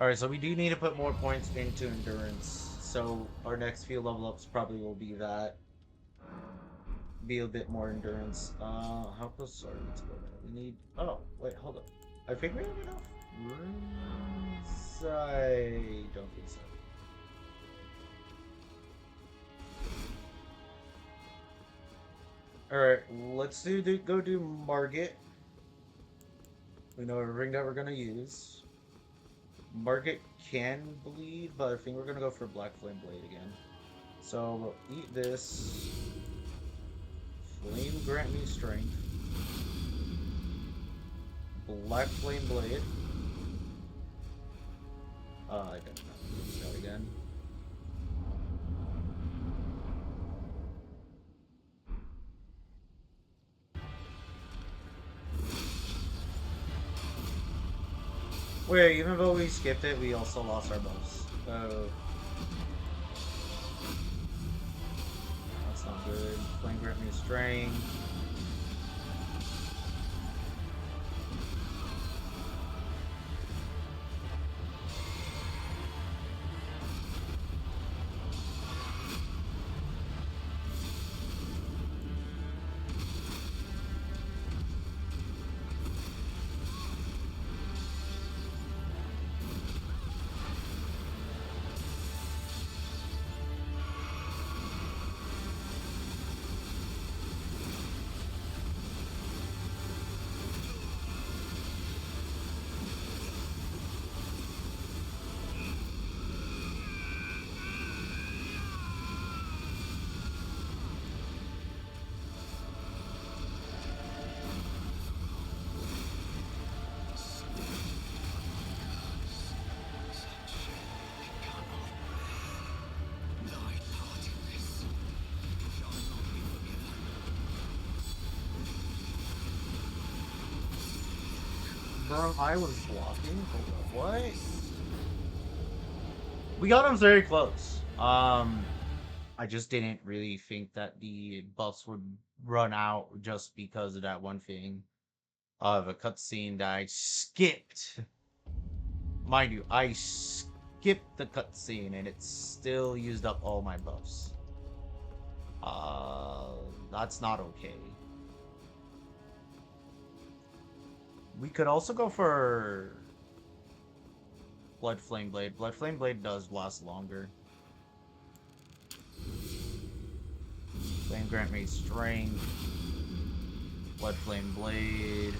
Alright, so we do need to put more points into endurance. So our next few level ups probably will be that. Be a bit more endurance. How close are we to go there? We need. Oh, wait, hold up. I think we have enough rooms. I don't think so. Alright, let's go do Margit. We know everything that we're gonna use. Margit can bleed, but I think we're gonna go for Black Flame Blade again. So we'll eat this. Flame grant me strength. Black Flame Blade. I don't know. Let's go again. Wait, even though we skipped it, we also lost our buffs. So that's not good. Flame grant me strength. Bro, I was blocking? Hold on, what? We got him very close. I just didn't really think that the buffs would run out just because of that one thing of a cutscene that I skipped. Mind you, I skipped the cutscene and it still used up all my buffs. That's not okay. We could also go for Blood Flame Blade. Blood Flame Blade does last longer. Flame Grant me Strength. Blood Flame Blade.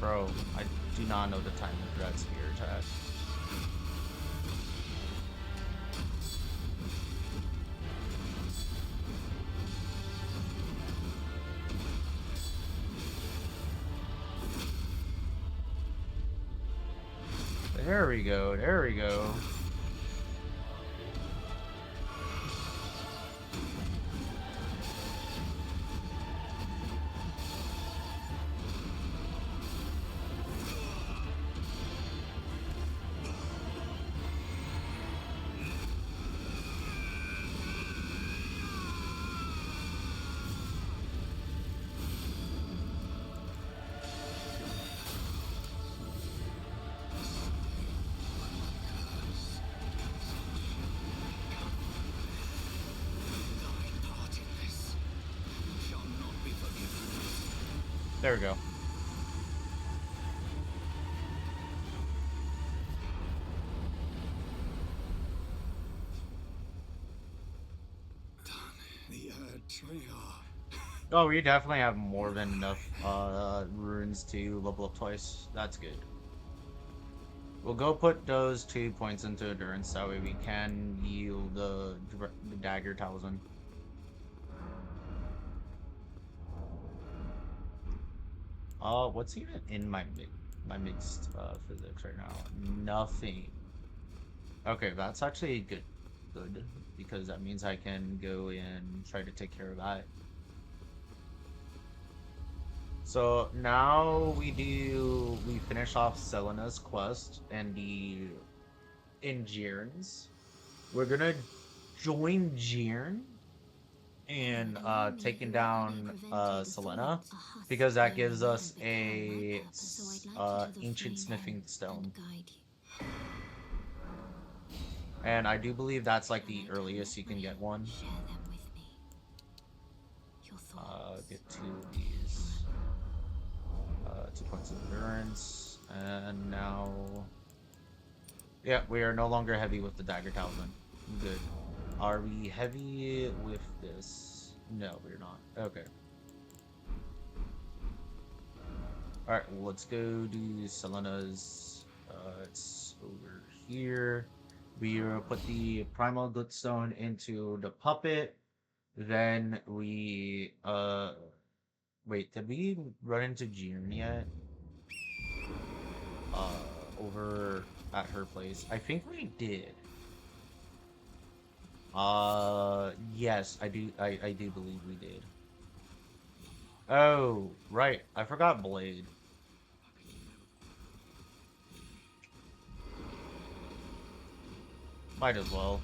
Bro, I do not know the timing for that spear attack. There we go, there we go. There we go. Oh, we definitely have more than enough runes to level up twice. That's good. We'll go put those 2 points into endurance, that way we can yield the dagger talisman. What's even in my mixed physics right now? Nothing. Okay, that's actually good because that means I can go and try to take care of that. So now we finish off Selena's quest and the Injirns. We're gonna join Jirn and taking down Selena because that gives us a ancient smithing stone. And I do believe that's like the earliest you can get one. Get 2 of these. 2 points of endurance. And now... Yeah, we are no longer heavy with the dagger talisman. Good. Are we heavy with this? No, we're not. Okay. Alright, let's go do Selena's. It's over here. We put the primal glitstone into the puppet. Then we wait, did we run into June yet? Over at her place. I think we did. Yes, I do believe we did. Oh, right. I forgot Blade. Might as well.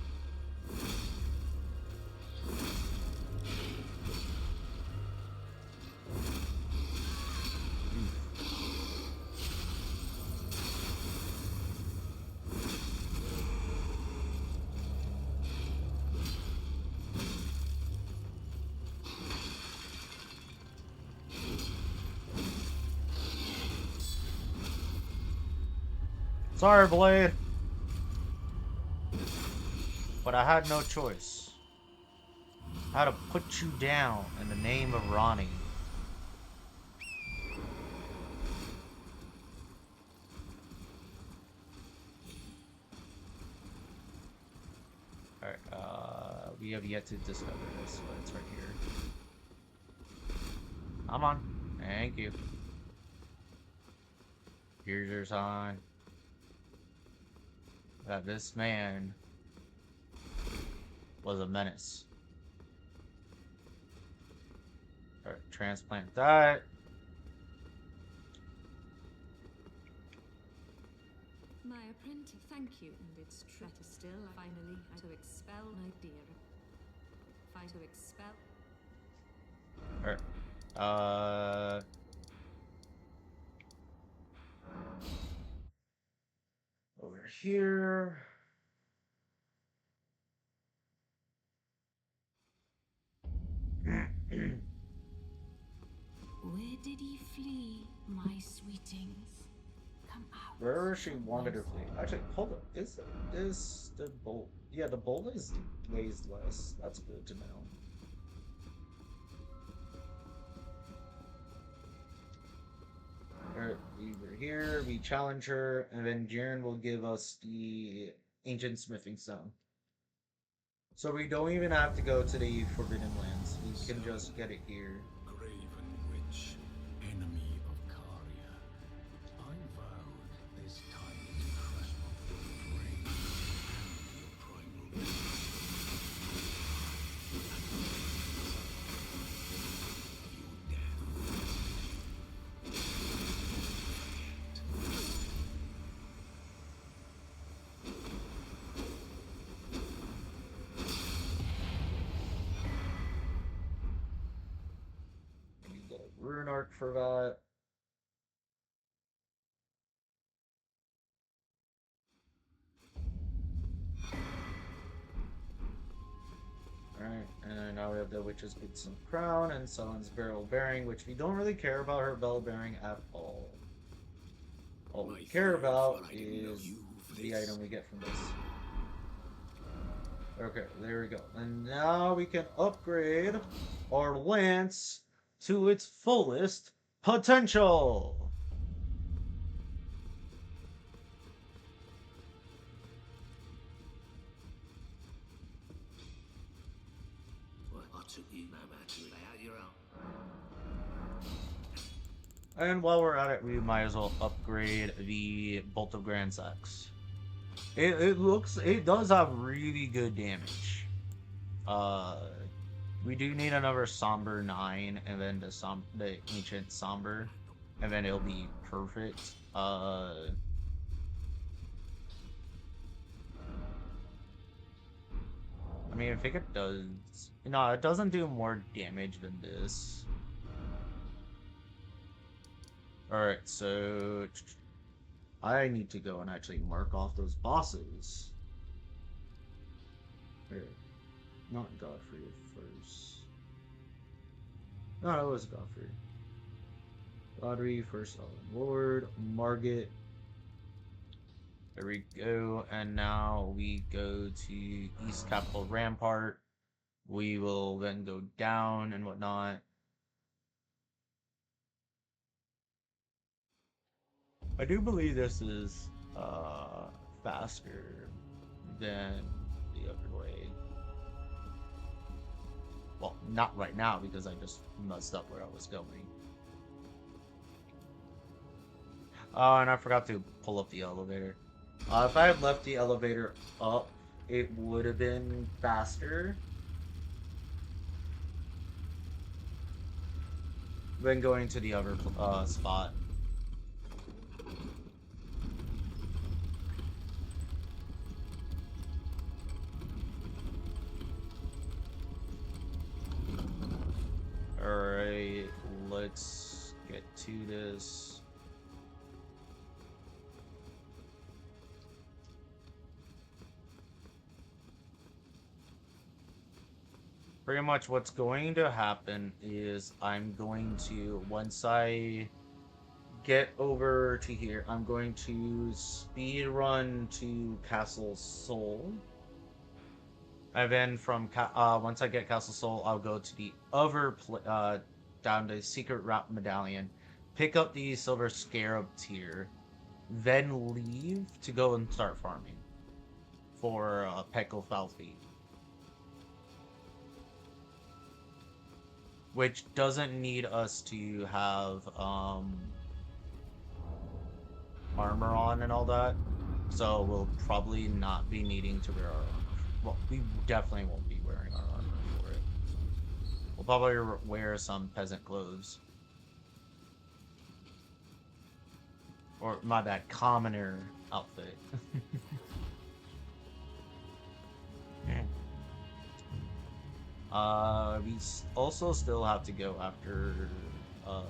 Sorry, Blade. But I had no choice. how to put you down in the name of Ronnie. Alright, we have yet to discover this, but it's right here. Come on. Thank you. Here's your sign that this man was a menace. Alright, transplant that. My apprentice, thank you. And it's better still, finally, to expel my dear. To expel. Alright. Over here. Where did he flee, my sweetings? Come out. Wherever she wanted to flee. Actually, hold up. Is the bolt? Yeah, the bolt is weighs less. That's good to know. Alright, we were here, we challenge her, and then Jaren will give us the ancient smithing stone. So we don't even have to go to the Forbidden Lands. We can just get it here. Graven Witch, enemy of Karia. I vow this time to crush off your brain and your primal beast. We get a rune arc for that. Alright, and now we have the Witch's Boots and Crown and Sullen's Barrel Bearing, which we don't really care about her bell bearing at all. All we care about is the item we get from this. Okay, there we go. And now we can upgrade our lance to its fullest potential. Well, I took you no matter to lay out your own. And while we're at it, we might as well upgrade the Bolt of Grand Axe. It does have really good damage. We do need another Somber 9, and then the Ancient Somber, and then it'll be perfect. I mean, I think it does. No, it doesn't do more damage than this. Alright, so I need to go and actually mark off those bosses. Here, not Godfrey first. No, it was Godfrey. Godfrey, first Lord, Margit. There we go, and now we go to East Capital Rampart. We will then go down and whatnot. I do believe this is faster than the other way. Well, not right now because I just messed up where I was going. Oh, and I forgot to pull up the elevator. If I had left the elevator up, it would have been faster than going to the other spot. Alright, let's get to this. Pretty much what's going to happen is I'm going to, once I get over to here, I'm going to speed run to Castle Soul. And then once I get Castle Soul, I'll go to the down to Secret Route Medallion, pick up the Silver Scarab tier, then leave to go and start farming for Pekko Falfi, which doesn't need us to have armor on and all that. So we'll probably not be needing to wear our armor. Well, we definitely won't be wearing our armor for it. We'll probably wear some peasant clothes. Or, my bad, commoner outfit. We also still have to go after uh,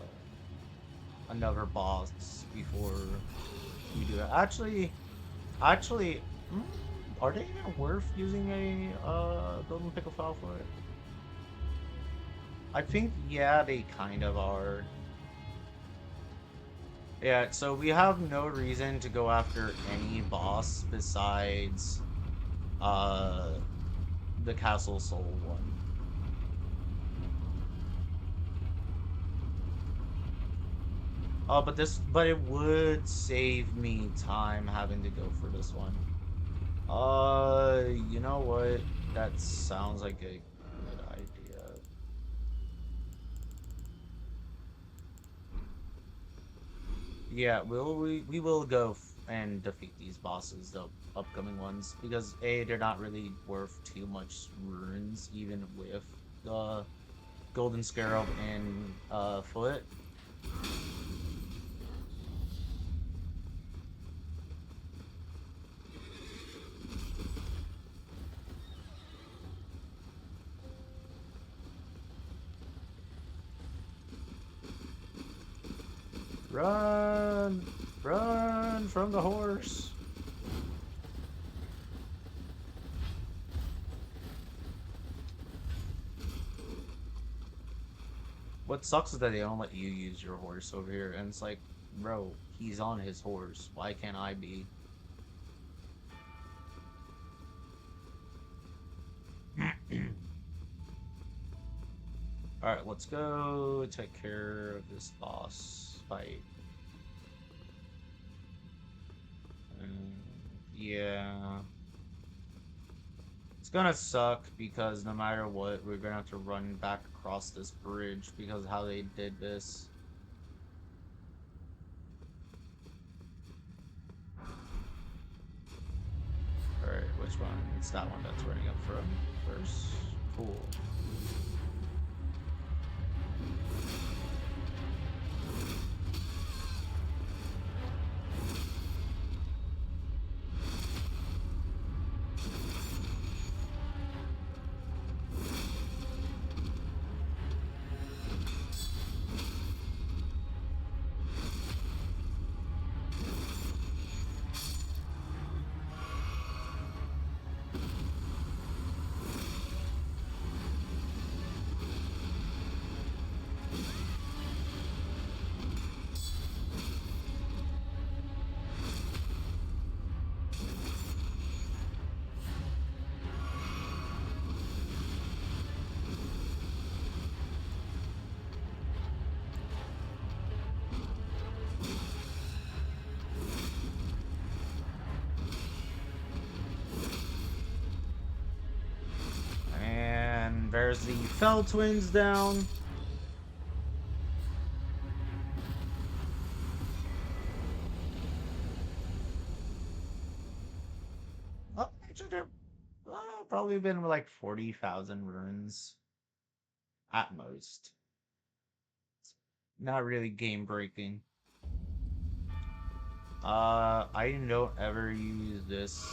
another boss before we do that. Actually, mm, are they even worth using a golden pickle file for it? I think yeah, they kind of are. Yeah, so we have no reason to go after any boss besides uh the Castle Soul one. But it would save me time having to go for this one. You know what? That sounds like a good idea. Yeah, we will go and defeat these bosses, the upcoming ones, because A, they're not really worth too much runes, even with the Golden Scarab and foot. Run! Run from the horse! What sucks is that they don't let you use your horse over here, and it's like, bro, he's on his horse. Why can't I be? Alright, let's go take care of this boss fight. Yeah. It's gonna suck because no matter what, we're gonna have to run back across this bridge because of how they did this. Alright, which one? It's that one that's running up from first. Cool. And there's the Fell Twins down. Oh, actually, there probably been like 40,000 runes at most. Not really game breaking. I don't ever use this.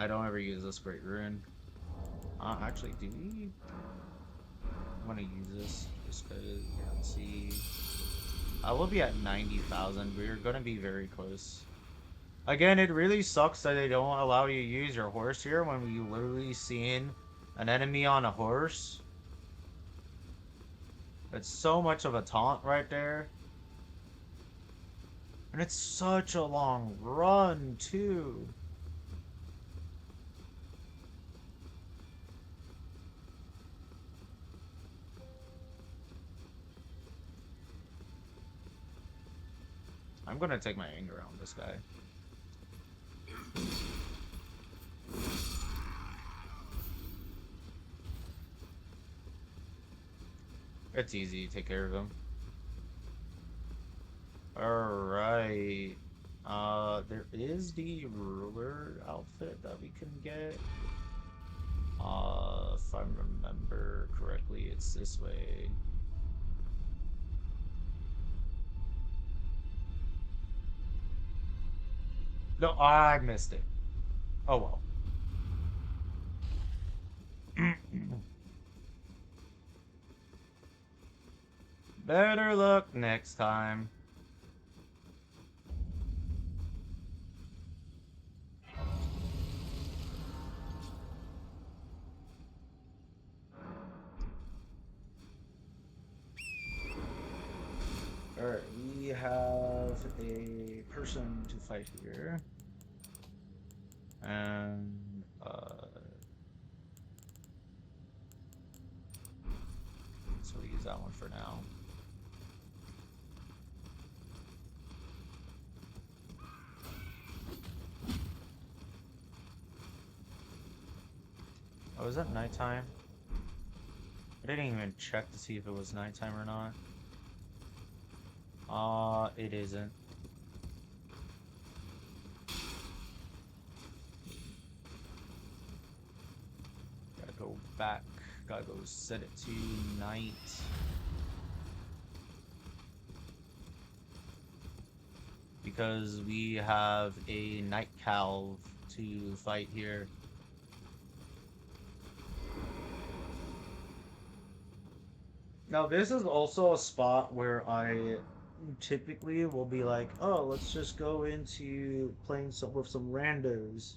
I don't ever use this great rune. Actually, do we want to use this? Just because, let's see. I will be at 90,000. We're gonna be very close. Again, it really sucks that they don't allow you to use your horse here when you literally seen an enemy on a horse. It's so much of a taunt right there. And it's such a long run, too. I'm gonna take my anger on this guy. It's easy to take care of him. Alright. There is the ruler outfit that we can get. If I remember correctly, it's this way. No, I missed it. Oh well. Better luck next time. Alright, we have a person to fight here. And, so we'll use that one for now. Oh, is that nighttime? I didn't even check to see if it was nighttime or not. It isn't. Gotta go back. Gotta go set it to night. Because we have a night calv to fight here. Now, this is also a spot where I typically will be like, oh, let's just go into playing some with some randos.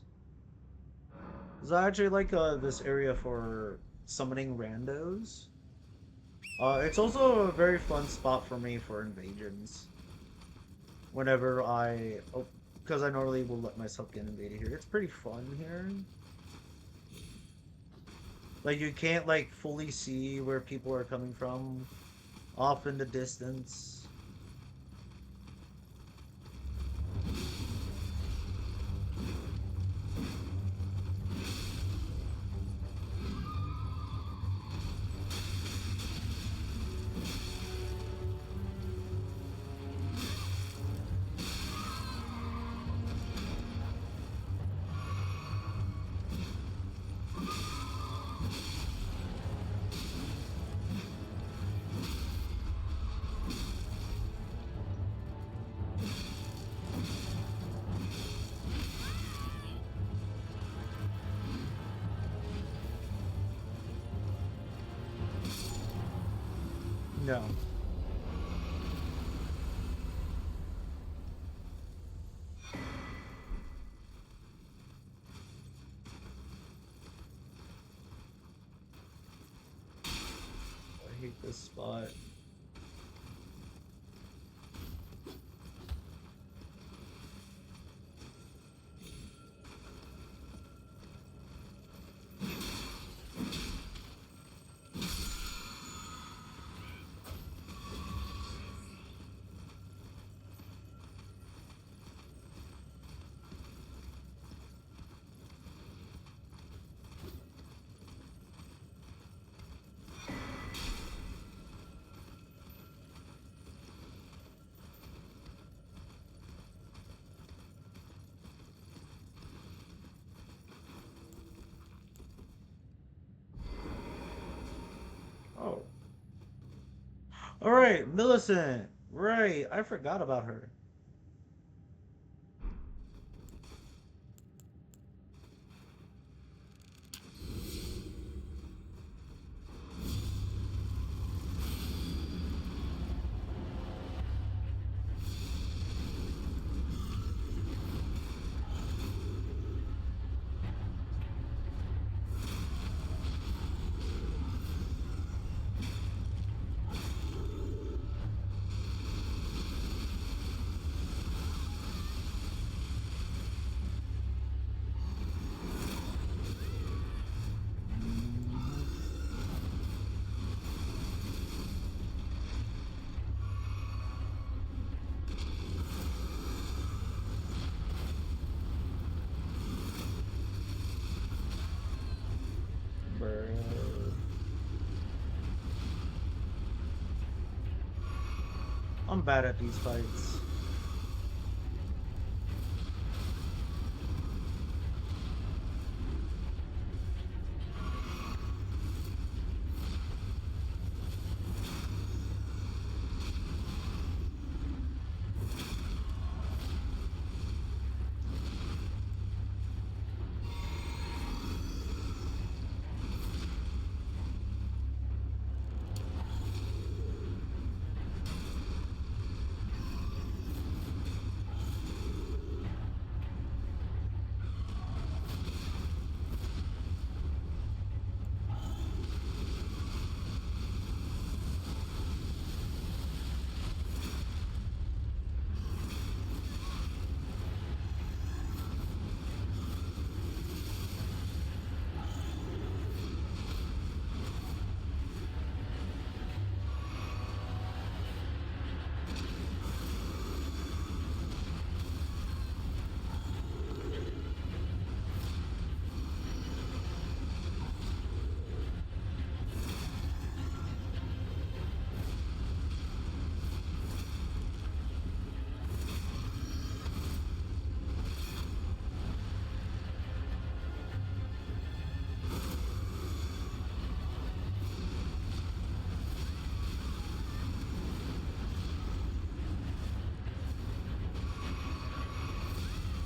Because I actually like this area for summoning randos. It's also a very fun spot for me for invasions. Whenever because I normally will let myself get invaded here. It's pretty fun here. Like, you can't, like, fully see where people are coming from off in the distance. No. I hate this spot. Oh. Alright, Millicent. Right, I forgot about her. I'm bad at these fights.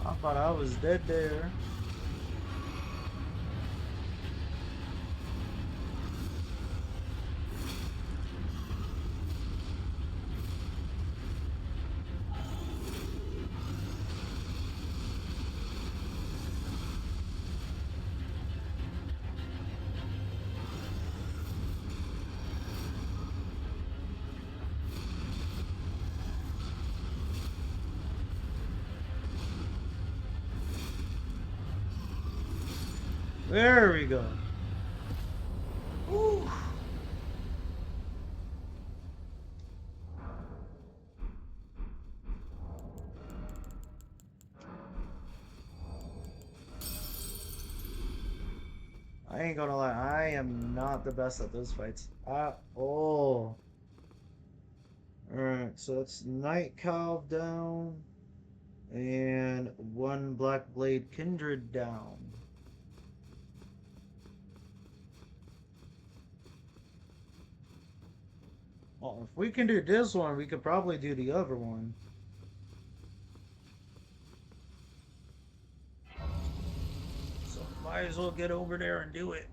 I thought I was dead there. There we go. Woo. I ain't gonna lie, I am not the best at those fights at all. Alright, so it's Night Calv down and one Black Blade Kindred down. Well, if we can do this one, we could probably do the other one. So might as well get over there and do it.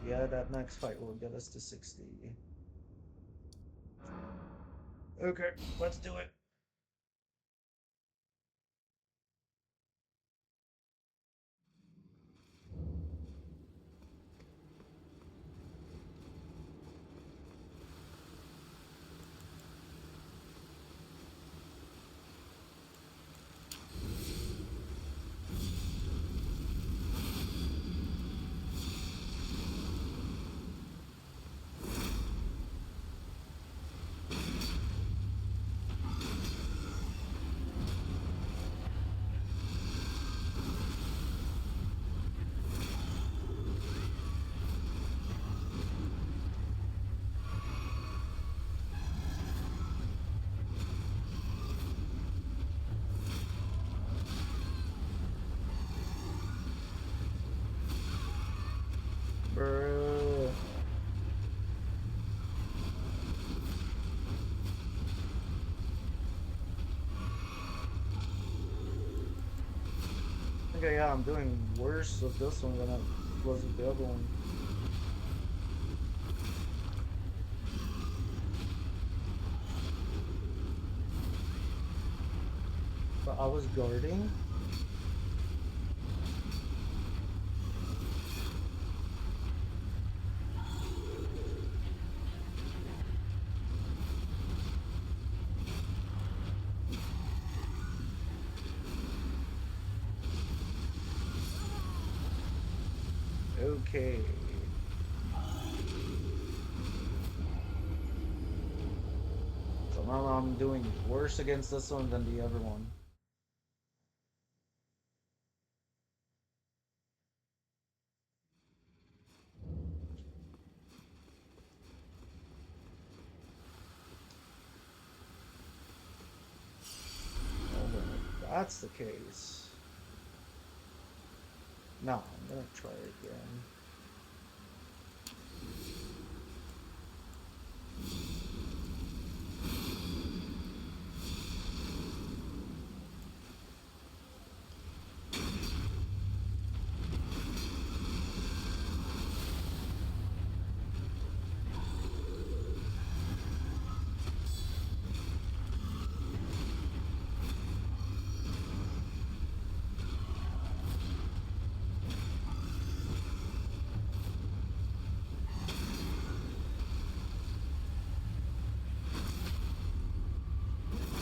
Yeah, that next fight will get us to 60. Okay, let's do it. Bro. Okay, yeah, I'm doing worse with this one than I was with the other one. But I was guarding. Okay. So now I'm doing worse against this one than the other one. that's the case. No, I'm gonna try again.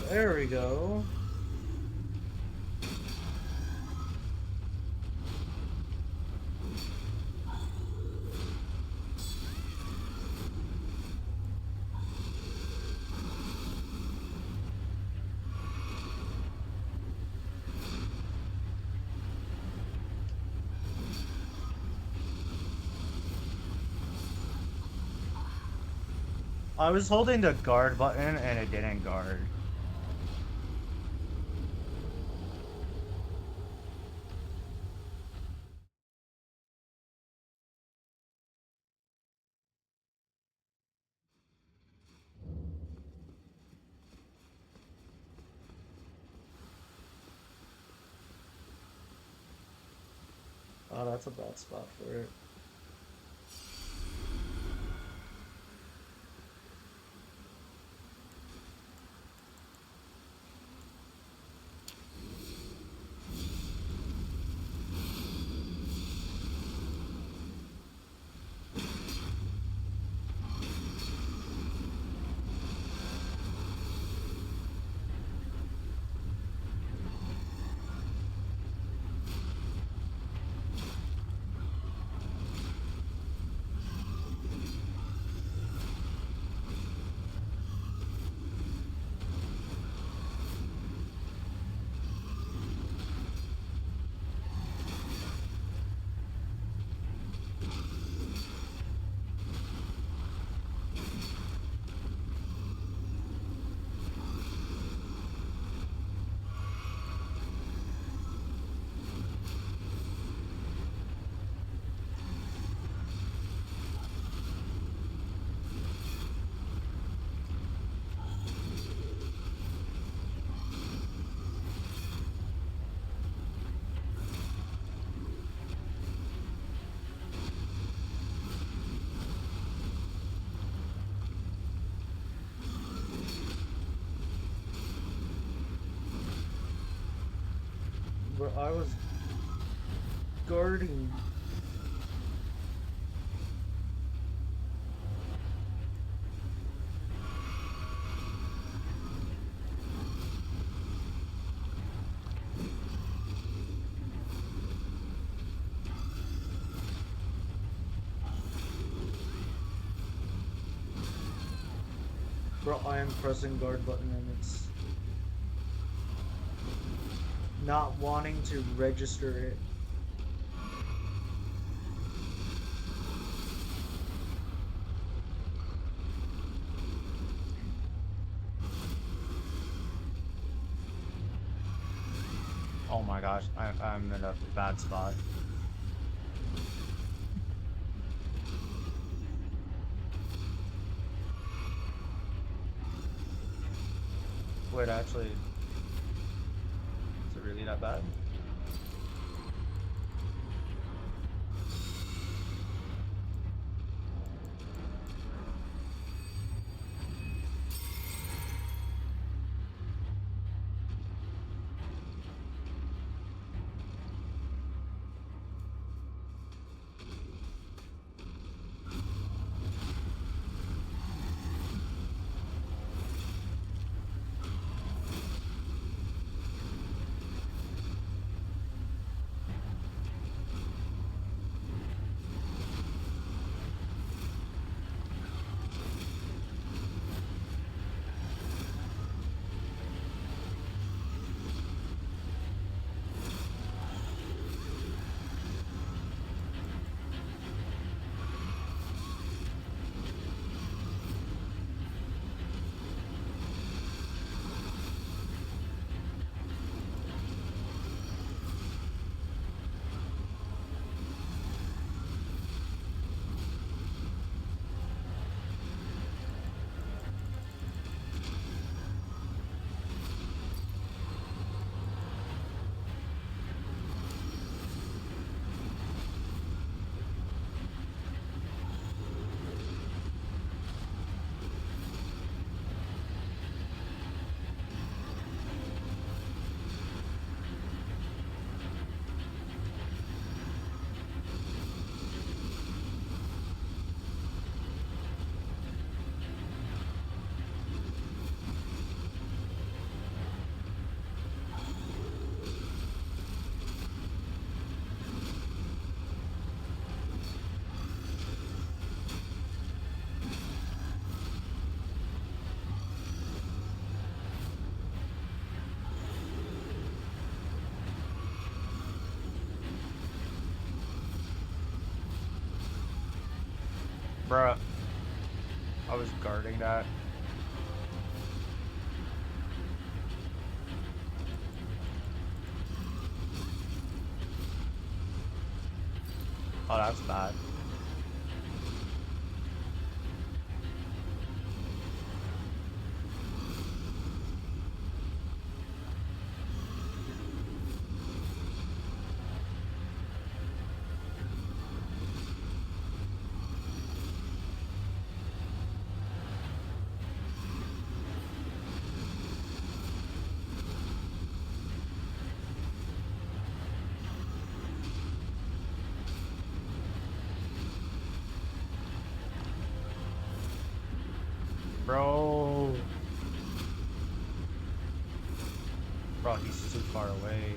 There we go. I was holding the guard button and it didn't guard. Oh, that's a bad spot for it. But I was guarding. Bro, I am pressing guard button and it's not wanting to register it. Oh my gosh, I'm in a bad spot. Wait, actually, is it really that bad? Bruh, I was guarding that. Oh, that's bad. Bro. Bro, he's too far away.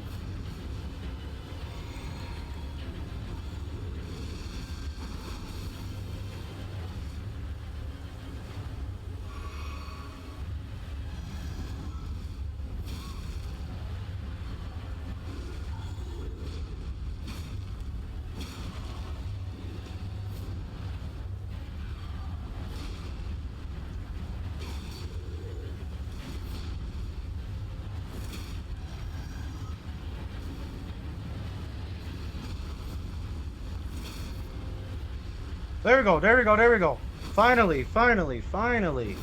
There we go, there we go, there we go. Finally, finally, finally.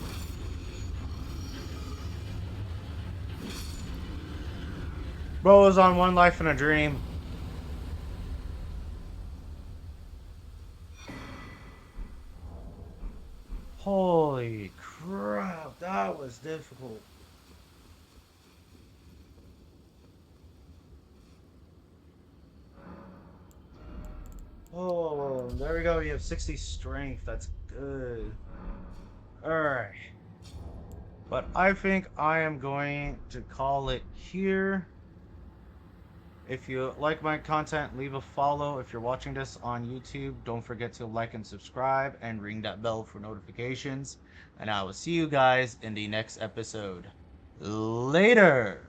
Bro was on one life in a dream. Holy crap, that was difficult. Oh, there we go. You have 60 strength. That's good. Alright. But I think I am going to call it here. If you like my content, leave a follow. If you're watching this on YouTube, don't forget to like and subscribe and ring that bell for notifications. And I will see you guys in the next episode. Later!